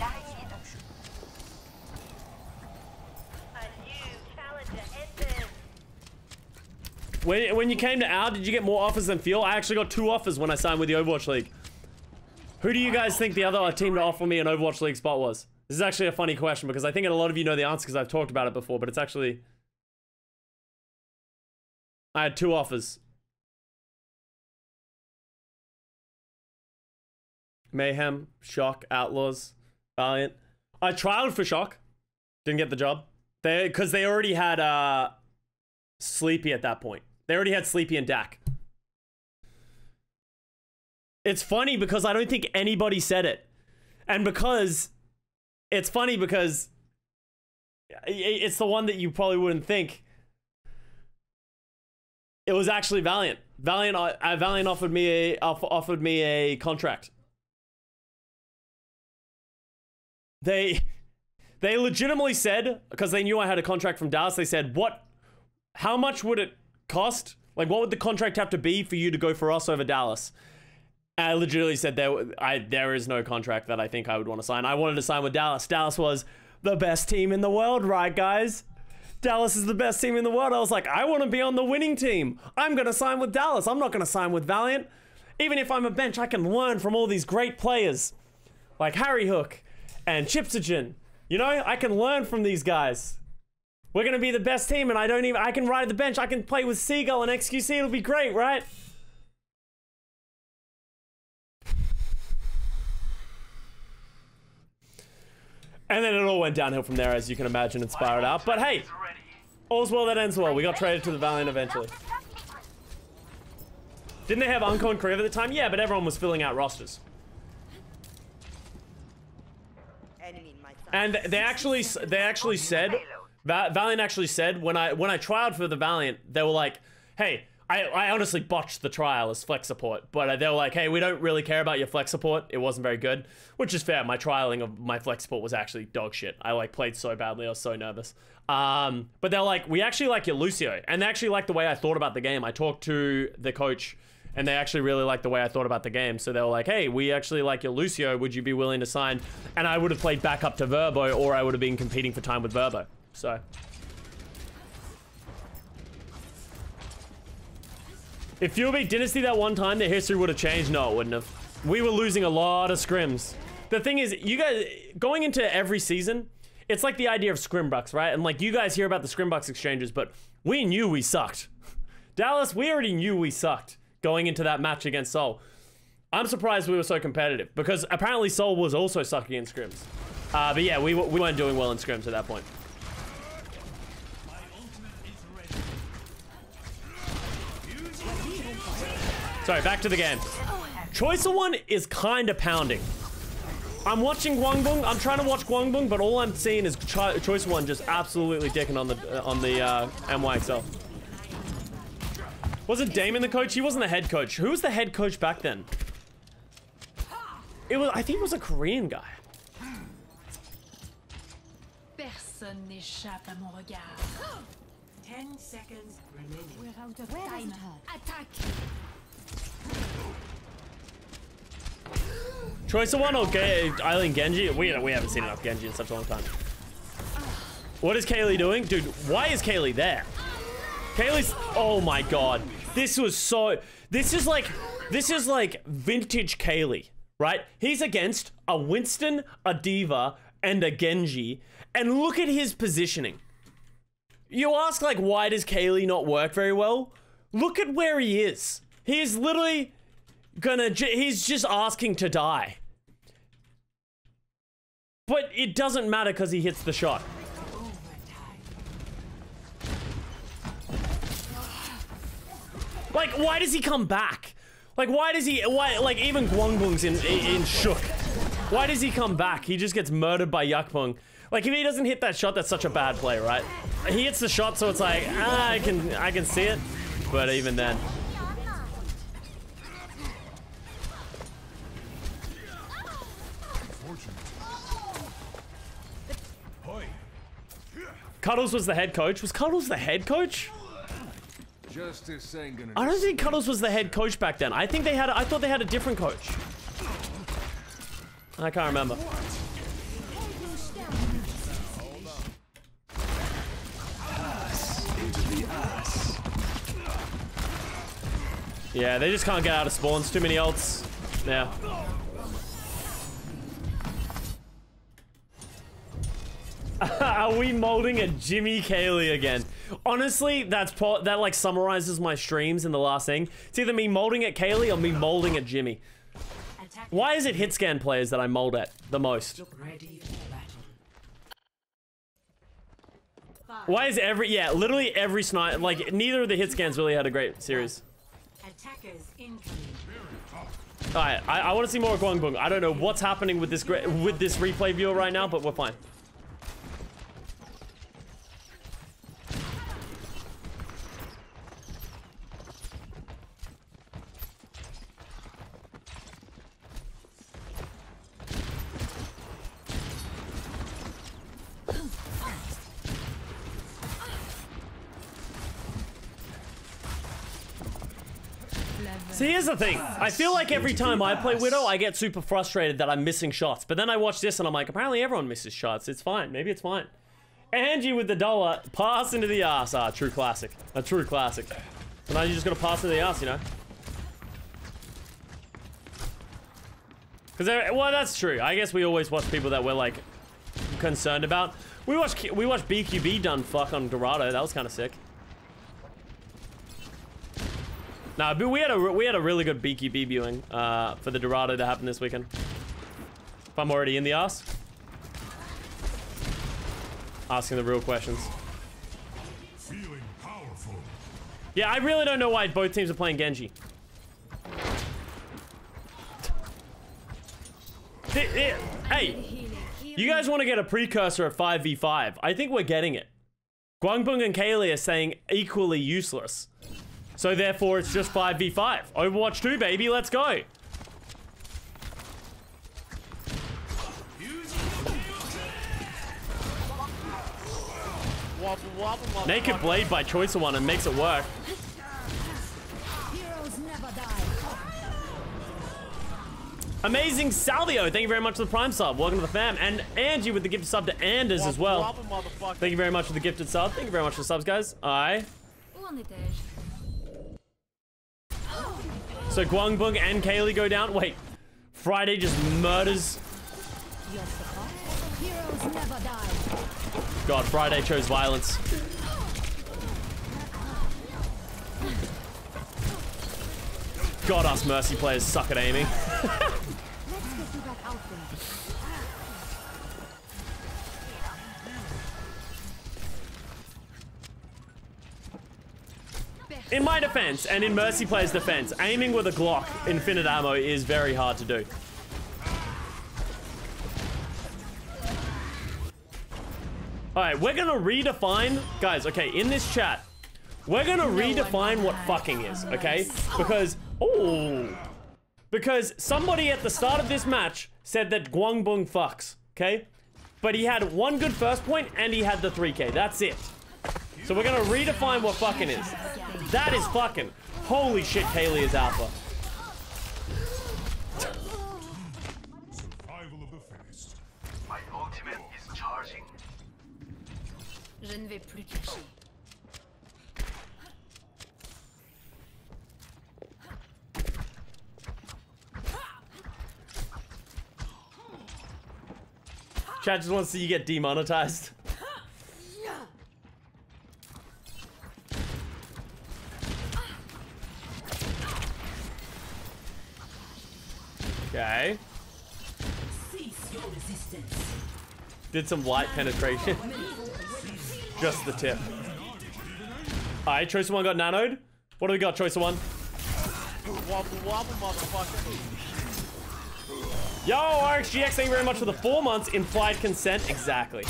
When you came to OWL, did you get more offers than Fuel? I actually got 2 offers when I signed with the Overwatch League. Who do you guys think the other team to offer me an Overwatch League spot was? This is actually a funny question because I think a lot of you know the answer because I've talked about it before, but it's actually... I had 2 offers. Mayhem, Shock, Outlaws, Valiant. I trialed for Shock. Didn't get the job. Because they already had Sleepy at that point. They already had Sleepy and Dak. It's funny because I don't think anybody said it. And because... It's funny because... It's the one that you probably wouldn't think. It was actually Valiant. Valiant offered me a contract. They legitimately said, because they knew I had a contract from Dallas, they said, how much would it cost? Like, what would the contract have to be for you to go for us over Dallas? And I legitimately said, there is no contract that I think I would want to sign. I wanted to sign with Dallas. Dallas was the best team in the world, right, guys? Dallas is the best team in the world. I was like, I want to be on the winning team. I'm going to sign with Dallas. I'm not going to sign with Valiant. Even if I'm a bench, I can learn from all these great players. Like Harry Hook and Chipsogen. You know, I can learn from these guys. We're going to be the best team, and I can ride the bench. I can play with Seagull and XQC. It'll be great, right? And then it all went downhill from there, as you can imagine, and spiraled out. But hey, all's well that ends well. We got traded to the Valiant eventually. Didn't they have Unco and Crave at the time? Yeah, but everyone was filling out rosters. And they actually said, Valiant actually said, when I trialed for the Valiant, they were like, hey, I honestly botched the trial as flex support, but they were like, hey, we don't really care about your flex support. It wasn't very good, which is fair. My trialing of my flex support was actually dog shit. I like played so badly. I was so nervous. But they're like, we actually like your Lucio. And they actually liked the way I thought about the game. I talked to the coach and they actually really liked the way I thought about the game. So they were like, hey, we actually like your Lucio. Would you be willing to sign? And I would have played back up to Verbo, or I would have been competing for time with Verbo. So... if Fuel beat Dynasty that one time, their history would have changed. No, it wouldn't have. We were losing a lot of scrims. The thing is, you guys, going into every season, it's like the idea of scrimbucks, right? And like, you guys hear about the scrimbucks exchanges, but we knew we sucked. Dallas, we already knew we sucked going into that match against Seoul. I'm surprised we were so competitive, because apparently Seoul was also sucking in scrims. But yeah, we weren't doing well in scrims at that point. Sorry, back to the game. Choice of One is kind of pounding. I'm watching Guangbong. I'm trying to watch Guangbong, but all I'm seeing is Choice of One just absolutely dicking on the NYXL. Wasn't Damon the coach? He wasn't the head coach. Who was the head coach back then? I think it was a Korean guy. Personne n'échappe à mon regard. 10 seconds remaining. We're out of time. Attack! Choice of One or Eileen Genji? We haven't seen enough Genji in such a long time. What is Kaylee doing? Dude, why is Kaylee there? Kaylee's... oh my god. This is like vintage Kaylee, right? He's against a Winston, a D.Va, and a Genji. And look at his positioning. You ask, like, why does Kaylee not work very well? Look at where he is. He's literally he's just asking to die. But it doesn't matter because he hits the shot. Like, why does he come back? Like, why, like, even Guangbung's in shook. Why does he come back? He just gets murdered by Yakbung. Like, if he doesn't hit that shot, that's such a bad play, right? He hits the shot, so it's like, I can see it. But even then. Cuddles was the head coach. Was Cuddles the head coach? I don't think Cuddles was the head coach back then. I thought they had a different coach. I can't remember. Yeah, they just can't get out of spawns. Too many ults. Yeah. Are we molding a Jimmy Kaylee again? Honestly, that like summarizes my streams in the last thing. It's either me molding at Kaylee or me molding at Jimmy. Why is it hit scan players that I mold at the most? Why is literally every snipe, like neither of the hit scans really had a great series. Alright, I want to see more of Guangbung. I don't know what's happening with this replay viewer right now, but we're fine. See, here's the thing. I feel like every time I play Widow, I get super frustrated that I'm missing shots. But then I watch this and I'm like, apparently everyone misses shots. It's fine. Maybe it's fine. Angie with the dollar. Pass into the ass. Ah, true classic. A true classic. And now you just gotta pass into the ass, you know? Because, well, that's true. I guess we always watch people that we're, like, concerned about. We watched BQB done fuck on Dorado. That was kind of sick. Nah, but we had a really good BQB viewing for the Dorado to happen this weekend. If I'm already in the ass. Asking the real questions. Feeling powerful. Yeah, I really don't know why both teams are playing Genji. Hey, you guys want to get a precursor of 5v5? I think we're getting it. Guangbung and Kaylee are saying equally useless. So therefore, it's just 5v5. Overwatch 2, baby. Let's go. Naked Blade by Choice of One and makes it work. Amazing Salvio, thank you very much for the Prime sub. Welcome to the fam. And Angie with the gifted sub to Anders as well. Thank you very much for the gifted sub. Thank you very much for the subs, guys. Aye. So Guangbung and Kaylee go down. Wait, Friday just murders. God, Friday chose violence. God, us Mercy players suck at aiming. In my defense, and in Mercy players' defense, aiming with a Glock infinite ammo is very hard to do. Alright, we're gonna redefine... Guys, okay, in this chat, we're gonna redefine what fucking is, okay? Because... Oh! Because somebody at the start of this match said that Guangbung fucks, okay? But he had one good first point, and he had the 3K. That's it. So we're gonna redefine what fucking is. That is fucking. Holy shit, Kaylee is alpha. Survival of the fittest. My ultimate is charging. Je ne vais plus cacher. Chat just wants to see you get demonetized. Did some light penetration. Just the tip. Alright, Choice of One got nanoed. What do we got, Choice of One? Wobble wobble, motherfucker. Yo, RxGX, thank you very much for the 4 months. Implied consent, exactly.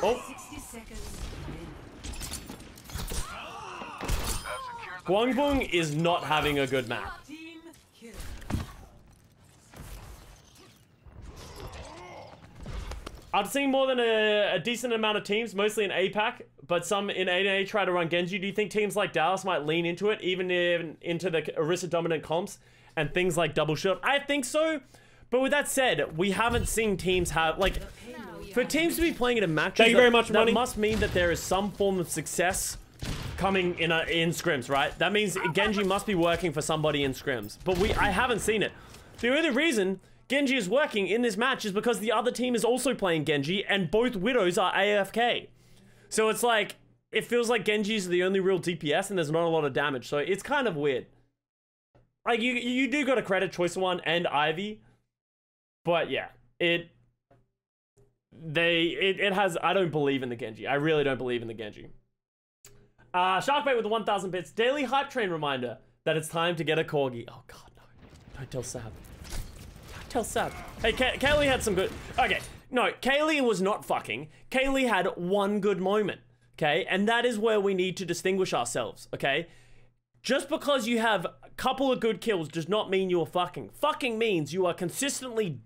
Oh. Guangbong is not having a good map. I've seen more than a decent amount of teams, mostly in APAC, but some in ANA try to run Genji. Do you think teams like Dallas might lean into it, even into the Orisa dominant comps and things like Double Shield? I think so, but with that said, we haven't seen teams have, like, for teams to be playing it in matches, Thank you very much, that Money. must mean that there is some form of success coming in scrims, right? That means Genji must be working for somebody in scrims, but I haven't seen it. The only reason Genji is working in this match is because the other team is also playing Genji and both Widows are AFK. So it's like, it feels like Genji's the only real DPS and there's not a lot of damage. So it's kind of weird. Like, you do got to credit Choice of One and Ivy. But yeah, it has, I don't believe in the Genji. I really don't believe in the Genji. Sharkbait with the 1,000 bits. Daily hype train reminder that it's time to get a Corgi. Oh god, no. Don't tell Sab. Tell Sab. Hey, Kaylee had some good... Okay, no, Kaylee was not fucking. Kaylee had one good moment, okay? And that is where we need to distinguish ourselves, okay? Just because you have a couple of good kills does not mean you're fucking. Fucking means you are consistently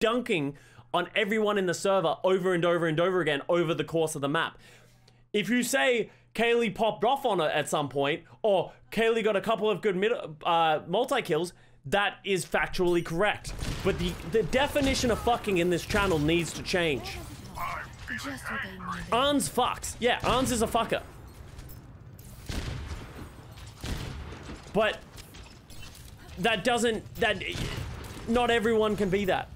dunking on everyone in the server over and over and over again over the course of the map. If you say Kaylee popped off on it at some point, or Kaylee got a couple of good multi-kills, that is factually correct. But the definition of fucking in this channel needs to change. Arns fucks. Yeah, Arns is a fucker. But that doesn't... Not everyone can be that.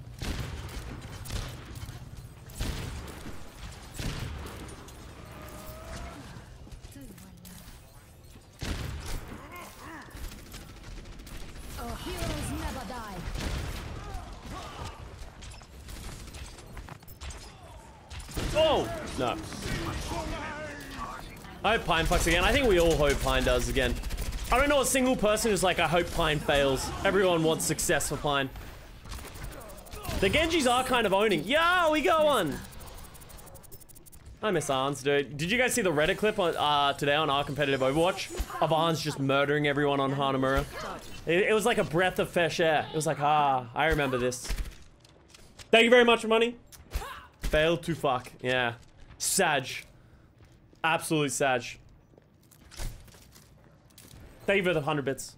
Oh! No. I hope Pine fucks again. I think we all hope Pine does again. I don't know a single person who's like, I hope Pine fails. Everyone wants success for Pine. The Genjis are kind of owning. Yeah, we got one! I miss Arns, dude. Did you guys see the Reddit clip on, today on our competitive Overwatch? Of Arns just murdering everyone on Hanamura? It was like a breath of fresh air. It was like, ah, I remember this. Thank you very much, Money. Failed to fuck. Yeah. Sag. Absolute Sag. Thank you for the 100 bits.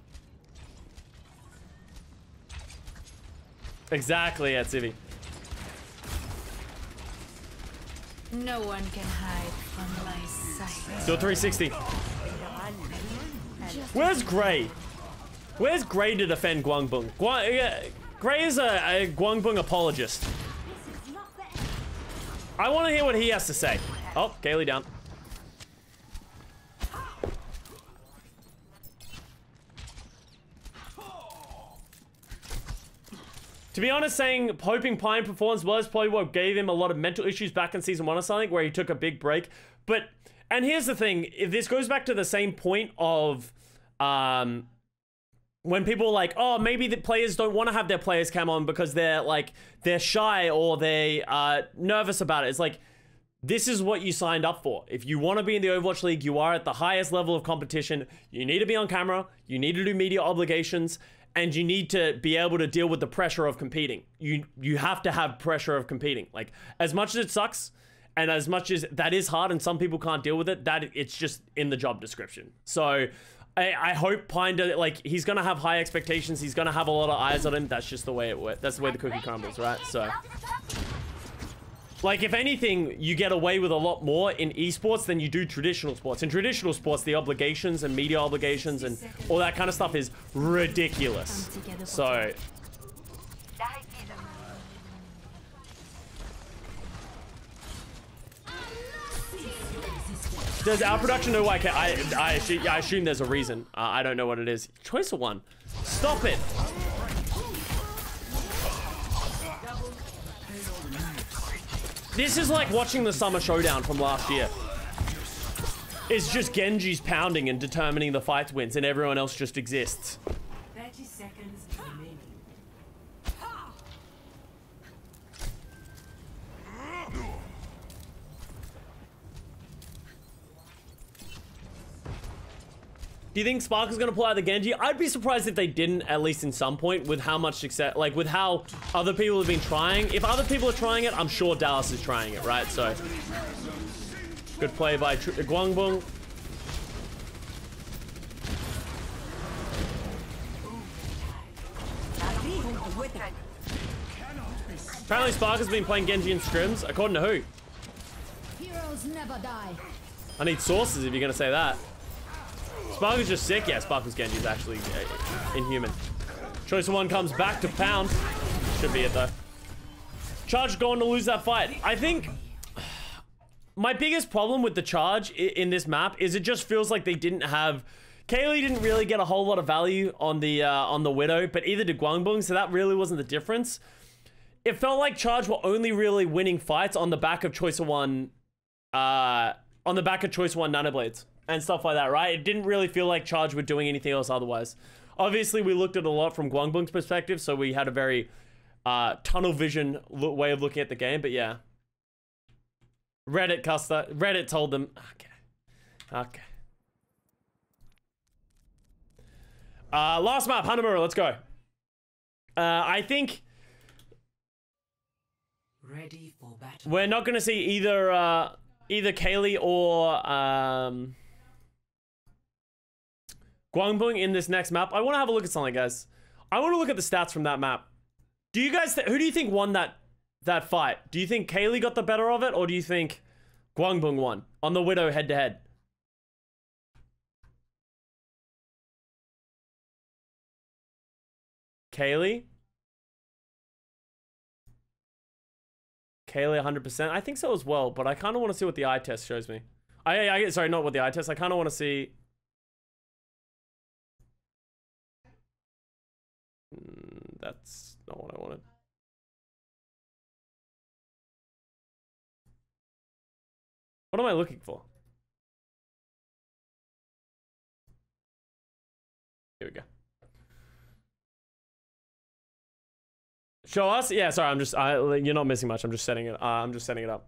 Exactly, yeah, Civi. No one can hide from my sight. Still 360. Where's Gray? Where's Gray to defend Guangbong? Gray is a Guangbong apologist. I want to hear what he has to say. Oh, Kaylee down. To be honest, hoping Pine performs well is probably what gave him a lot of mental issues back in Season 1 or something, where he took a big break. But, and here's the thing, if this goes back to the same point of, when people are like, oh, maybe the players don't want to have their players cam on because they're shy or they are nervous about it. It's like, this is what you signed up for. If you want to be in the Overwatch League, you are at the highest level of competition. You need to be on camera. You need to do media obligations. And you need to be able to deal with the pressure of competing. You have to have pressure of competing. Like, as much as it sucks, and as much as that is hard and some people can't deal with it, it's just in the job description. So, I hope Pine does, like, he's gonna have high expectations. He's gonna have a lot of eyes on him. That's just the way it works. That's the way the cookie crumbles, right? So, like, if anything, you get away with a lot more in esports than you do traditional sports. In traditional sports, the obligations and media obligations and all that kind of stuff is ridiculous. So, does our production know why? I assume there's a reason. I don't know what it is. Choice of One. Stop it. This is like watching the Summer Showdown from last year. It's just Genji's pounding and determining the fight wins, and everyone else just exists. 30 seconds remaining. Do you think Spark is going to pull out the Genji? I'd be surprised if they didn't, at least in some point, with how much success, like with how other people have been trying. If other people are trying it, I'm sure Dallas is trying it, right? So, good play by Guangbong. Apparently Spark has been playing Genji in scrims. According to who? Heroes never die. I need sources if you're going to say that. Spark is just sick. Yeah, Spark with Genji is actually inhuman. Choice of One comes back to pound. Should be it though. Charge going to lose that fight. I think my biggest problem with the Charge in this map is it just feels like they didn't have... Kaylee didn't really get a whole lot of value on the Widow, but either did Guangbong, so that really wasn't the difference. It felt like Charge were only really winning fights on the back of Choice of One, Nanoblades and stuff like that, right? It didn't really feel like Charge were doing anything else otherwise. Obviously, we looked at a lot from Guangbong's perspective, so we had a very tunnel vision way of looking at the game, but yeah. Reddit told them, okay. Last map, Hanamura, let's go. I think Ready for battle. we're not going to see either Kaylee or Guangbong in this next map. I want to have a look at something, guys. I want to look at the stats from that map. Do you guys, who do you think won that fight? Do you think Kaylee got the better of it, or do you think Guangbong won on the Widow head-to-head? Kaylee 100%. I think so as well, but I kind of want to see what the eye test shows me. Sorry, not what the eye test. I kind of want to see. That's not what I wanted. What am I looking for? Here we go. Show us? Yeah, sorry, you're not missing much. I'm just setting it. Up.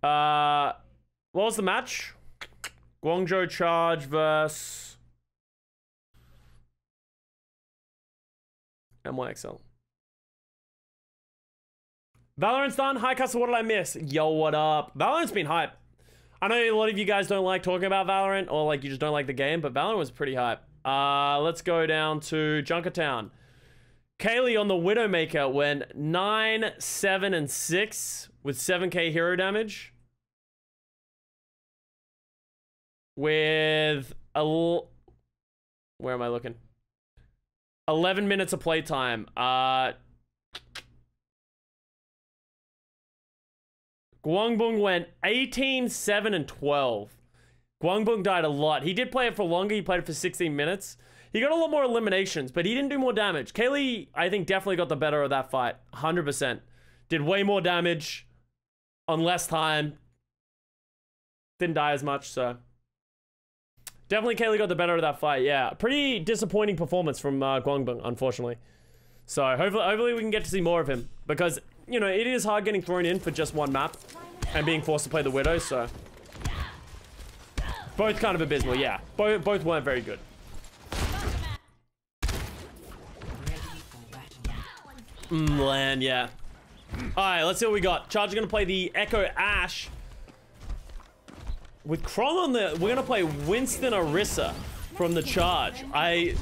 What was the match? Guangzhou Charge versus NYXL. Valorant's done. Hi, Custer. What did I miss? Yo, what up? Valorant's been hype. I know a lot of you guys don't like talking about Valorant, or like you just don't like the game, but Valorant was pretty hype. Let's go down to Junkertown. Kaylee on the Widowmaker went 9, 7, and 6 with 7k hero damage. With where am I looking? 11 minutes of playtime. Guangbong went 18, 7, and 12. Guangbong died a lot. He did play it for longer. He played it for 16 minutes. He got a lot more eliminations, but he didn't do more damage. Kaylee, I think, definitely got the better of that fight. 100%. Did way more damage on less time. Didn't die as much, so. Definitely Kaylee got the better of that fight, yeah. Pretty disappointing performance from Guangbong, unfortunately. So, hopefully we can get to see more of him. Because, you know, it is hard getting thrown in for just one map and being forced to play the Widow, so. Both kind of abysmal, yeah. Both weren't very good. Land, yeah. Alright, let's see what we got. Charge is gonna play the Echo Ashe. With Chrom on the... We're gonna play Winston Orisa from the Charge. I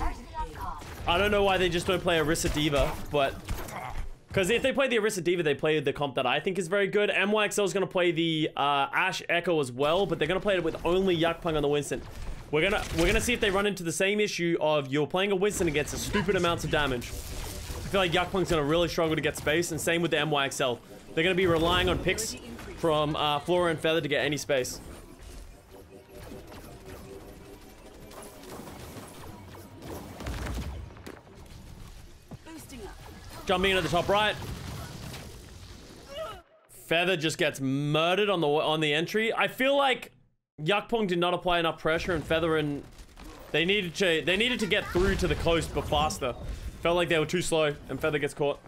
don't know why they just don't play Orisa D.Va, but... Because if they play the Orisa D.Va, they play the comp that I think is very good. NYXL is gonna play the Ashe Echo as well, but they're gonna play it with only Yakpung on the Winston. We're gonna see if they run into the same issue of you're playing a Winston against a stupid amounts of damage. I feel like Yakpung's gonna really struggle to get space, and same with the NYXL. They're gonna be relying on picks from Flora and Feather to get any space. Boosting up. Jumping into the top right. Feather just gets murdered on the entry. I feel like Yakpong did not apply enough pressure, and Feather and they needed to get through to the coast but faster. Felt like they were too slow, and Feather gets caught.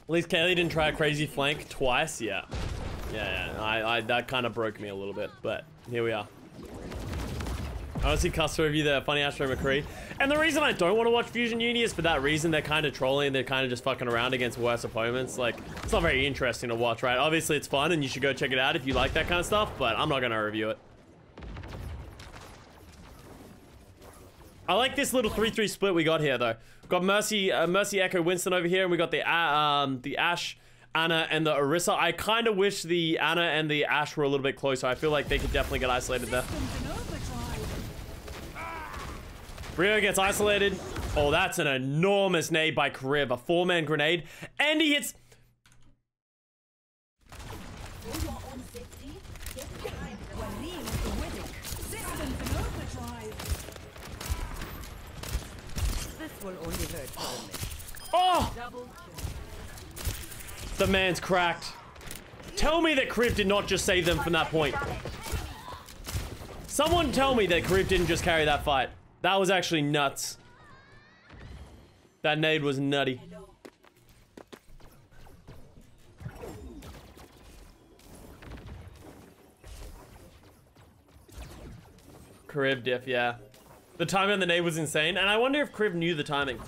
At least Kaylee didn't try a crazy flank twice. Yeah, that kind of broke me a little bit, but here we are. I want to see Custer review the funny Astro McCree. And the reason I don't want to watch Fusion Uni is for that reason. They're kind of trolling. They're kind of just fucking around against worse opponents. Like, it's not very interesting to watch, right? Obviously, it's fun and you should go check it out if you like that kind of stuff, but I'm not going to review it. I like this little 3-3 split we got here, though. We've got Mercy Echo Winston over here, and we got the Ashe, Ana, and the Orisa. I kind of wish the Ana and the Ashe were a little bit closer. I feel like they could definitely get isolated there. Rio gets isolated. Oh, that's an enormous nade by Kriv. A 4-man grenade. And he hits... Oh! The man's cracked. Tell me that Kriv did not just save them from that point. Someone tell me that Kriv didn't just carry that fight. That was actually nuts. That nade was nutty. Kriv diff, yeah. The timing on the nade was insane, and I wonder if Kriv knew the timing.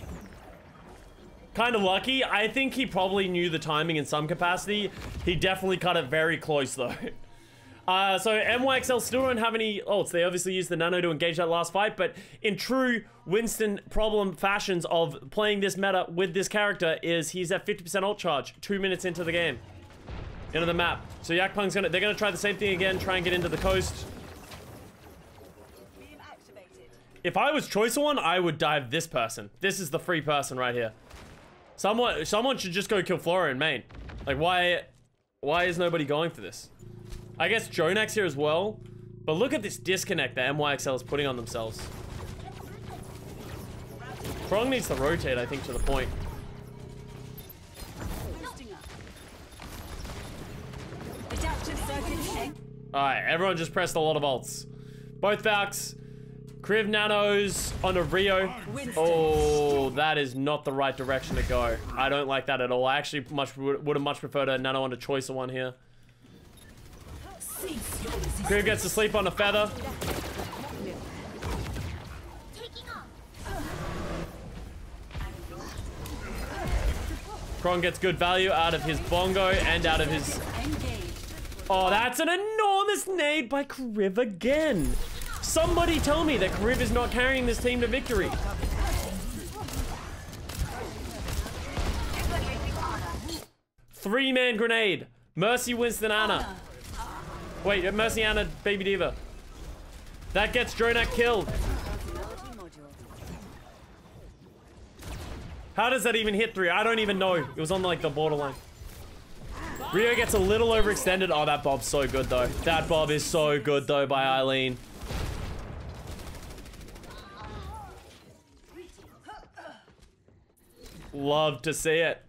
Kind of lucky. I think he probably knew the timing in some capacity. He definitely cut it very close, though. So NYXL still don't have any ults. They obviously used the nano to engage that last fight, but in true Winston problem fashions of playing this meta with this character is he's at 50% ult charge 2 minutes into the game. Into the map. So Yakpong's they're gonna try the same thing again, try and get into the coast. If I was Choice One, I would dive this person. This is the free person right here. Someone should just go kill Flora in main. Like, why is nobody going for this? I guess Jonax here as well. But look at this disconnect that NYXL is putting on themselves. Prong needs to rotate, I think, to the point. Alright, everyone just pressed a lot of ults. Both Valks. Kriv nanos onto Rio. Oh, that is not the right direction to go. I don't like that at all. I actually would have much preferred a nano onto Choice One here. Kriv gets to sleep on a Feather. Kron gets good value out of his bongo and out of his... Oh, that's an enormous nade by Kriv again. Somebody tell me that Kriv is not carrying this team to victory. Three-man grenade. Mercy, Winston, Ana. Wait, Mercy, Ana, Baby Diva. That gets Dronak killed. How does that even hit 3? I don't even know. It was on like the borderline. Rio gets a little overextended. Oh, that Bob's so good though. That Bob is so good though by Eileen. Love to see it.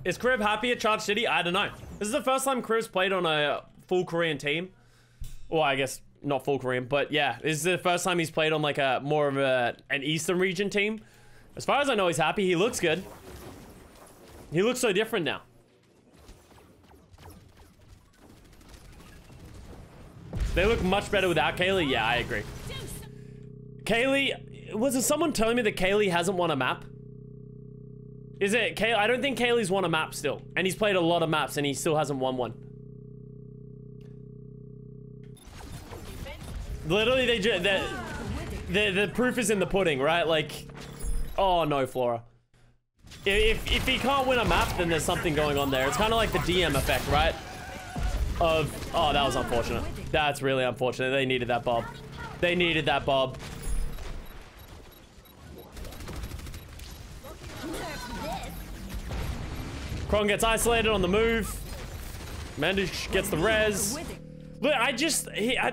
Is Kriv happy at Charge City? I don't know. This is the first time Kriv's played on a full Korean team. Well, I guess not full Korean, but yeah, this is the first time he's played on like a more of an Eastern region team. As far as I know, he's happy. He looks good. He looks so different now. They look much better without Kaylee. Yeah, I agree. Kaylee, was it someone telling me that Kaylee hasn't won a map? Is it Kaylee? I don't think Kaylee's won a map still. And he's played a lot of maps and he still hasn't won one. Literally, the proof is in the pudding, right? Like, oh no, Flora. If he can't win a map, then there's something going on there. It's kind of like the DM effect, right? Oh, that was unfortunate. That's really unfortunate. They needed that Bob. They needed that Bob. Kron gets isolated on the move. Mandu gets the res. Look,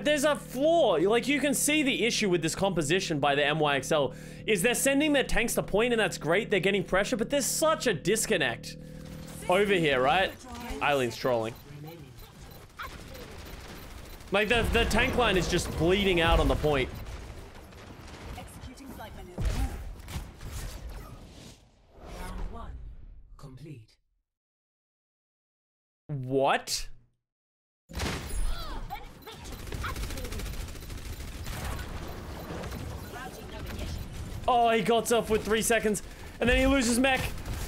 there's a flaw. Like, you can see the issue with this composition by the NYXL is they're sending their tanks to point, and that's great. They're getting pressure, but there's such a disconnect over here, right? Eileen's trolling. Like, the tank line is just bleeding out on the point. Executing flight maneuver. Round 1 complete. What? Oh, he got off with 3 seconds, and then he loses mech.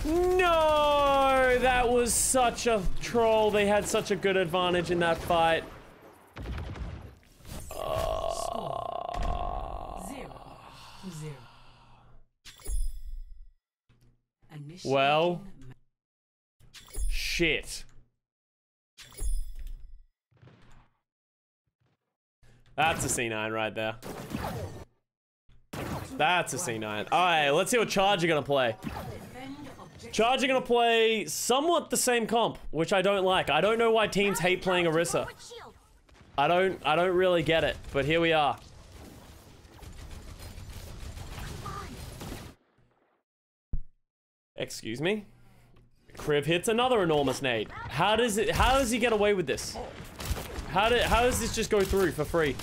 No, that was such a troll. They had such a good advantage in that fight. 0-0. Well, shit. That's a C9 right there. That's a C9. Alright, let's see what Charge are gonna play. Charge are gonna play somewhat the same comp, which I don't like. I don't know why teams hate playing Orisa. I don't really get it, but here we are. Excuse me. Kriv hits another enormous nade. How does he get away with this? How does this just go through for free?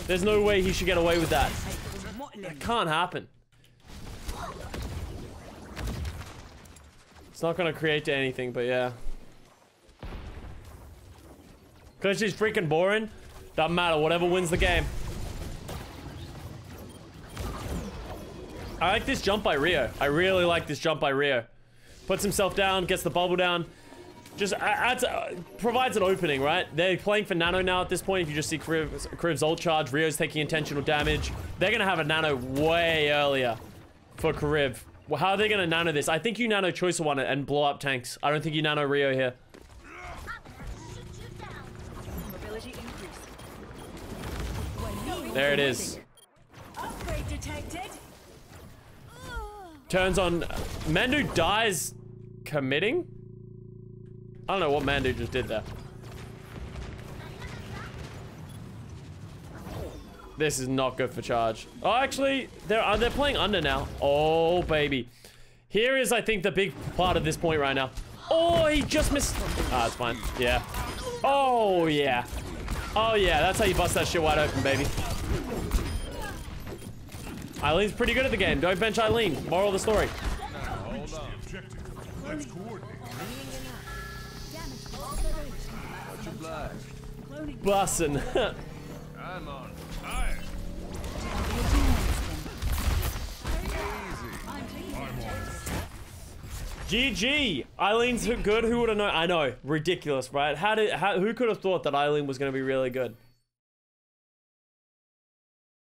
There's no way he should get away with that. That can't happen. It's not gonna create anything, but yeah. Cause she's freaking boring. Doesn't matter, whatever wins the game. I like this jump by Rio. I really like this jump by Rio. Puts himself down, gets the bubble down. Just provides an opening, right? They're playing for Nano now at this point. If you just see Kriv's ult charge, Rio's taking intentional damage. They're gonna have a Nano way earlier for Kriv. Well, how are they gonna Nano this? I think you Nano Choice One and blow up tanks. I don't think you Nano Rio here. There it is. Upgrade detected. Turns on. Mandu dies committing? I don't know what Mandu just did there. This is not good for Charge. Oh, actually, they're playing under now. Oh, baby. Here is, I think, the big part of this point right now. Oh, he just missed. Ah, it's fine. Yeah. Oh, yeah. Oh, yeah. That's how you bust that shit wide open, baby. Eileen's pretty good at the game. Don't bench Eileen. Moral of the story. Reach the objective. Let's coordinate. Bussin'. I'm on fire. GG. Eileen's good. Who would have known? I know. Ridiculous, right? Who could have thought that Eileen was going to be really good?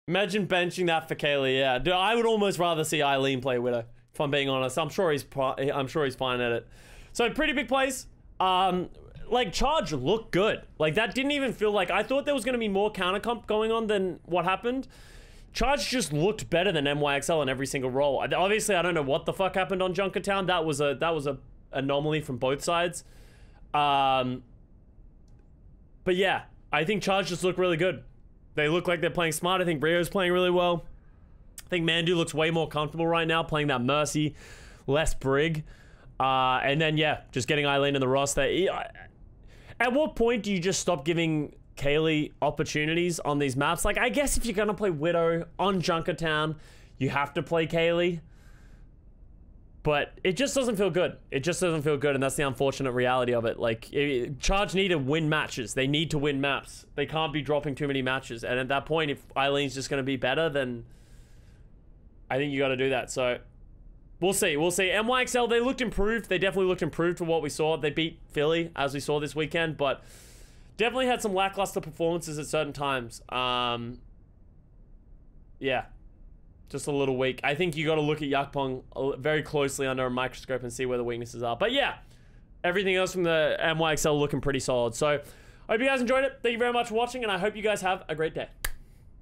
Imagine benching that for Kaylee. Yeah, dude, I would almost rather see Eileen play Widow. If I'm being honest, I'm sure he's fine at it. So pretty big plays. Like Charge looked good. Like that didn't even feel like I thought there was going to be more counter comp going on than what happened. Charge just looked better than NYXL in every single role. Obviously, I don't know what the fuck happened on Junkertown. That was a anomaly from both sides. But yeah, I think Charge just looked really good. They look like they're playing smart. I think Rio's playing really well. I think Mandu looks way more comfortable right now playing that Mercy, less Brig. And then, yeah, just getting Eileen in the roster. At what point do you just stop giving Kaylee opportunities on these maps? Like, I guess if you're going to play Widow on Junkertown, you have to play Kaylee. But it just doesn't feel good. It just doesn't feel good, and that's the unfortunate reality of it. Like, Charge need to win matches. They need to win maps. They can't be dropping too many matches. And at that point, if Eileen's just going to be better, then I think you got to do that. So, we'll see. We'll see. NYXL, they looked improved. They definitely looked improved for what we saw. They beat Philly, as we saw this weekend, but definitely had some lackluster performances at certain times. Yeah. Just a little weak. I think you got to look at Yakpong very closely under a microscope and see where the weaknesses are. But yeah, everything else from the NYXL looking pretty solid. So, I hope you guys enjoyed it. Thank you very much for watching, and I hope you guys have a great day.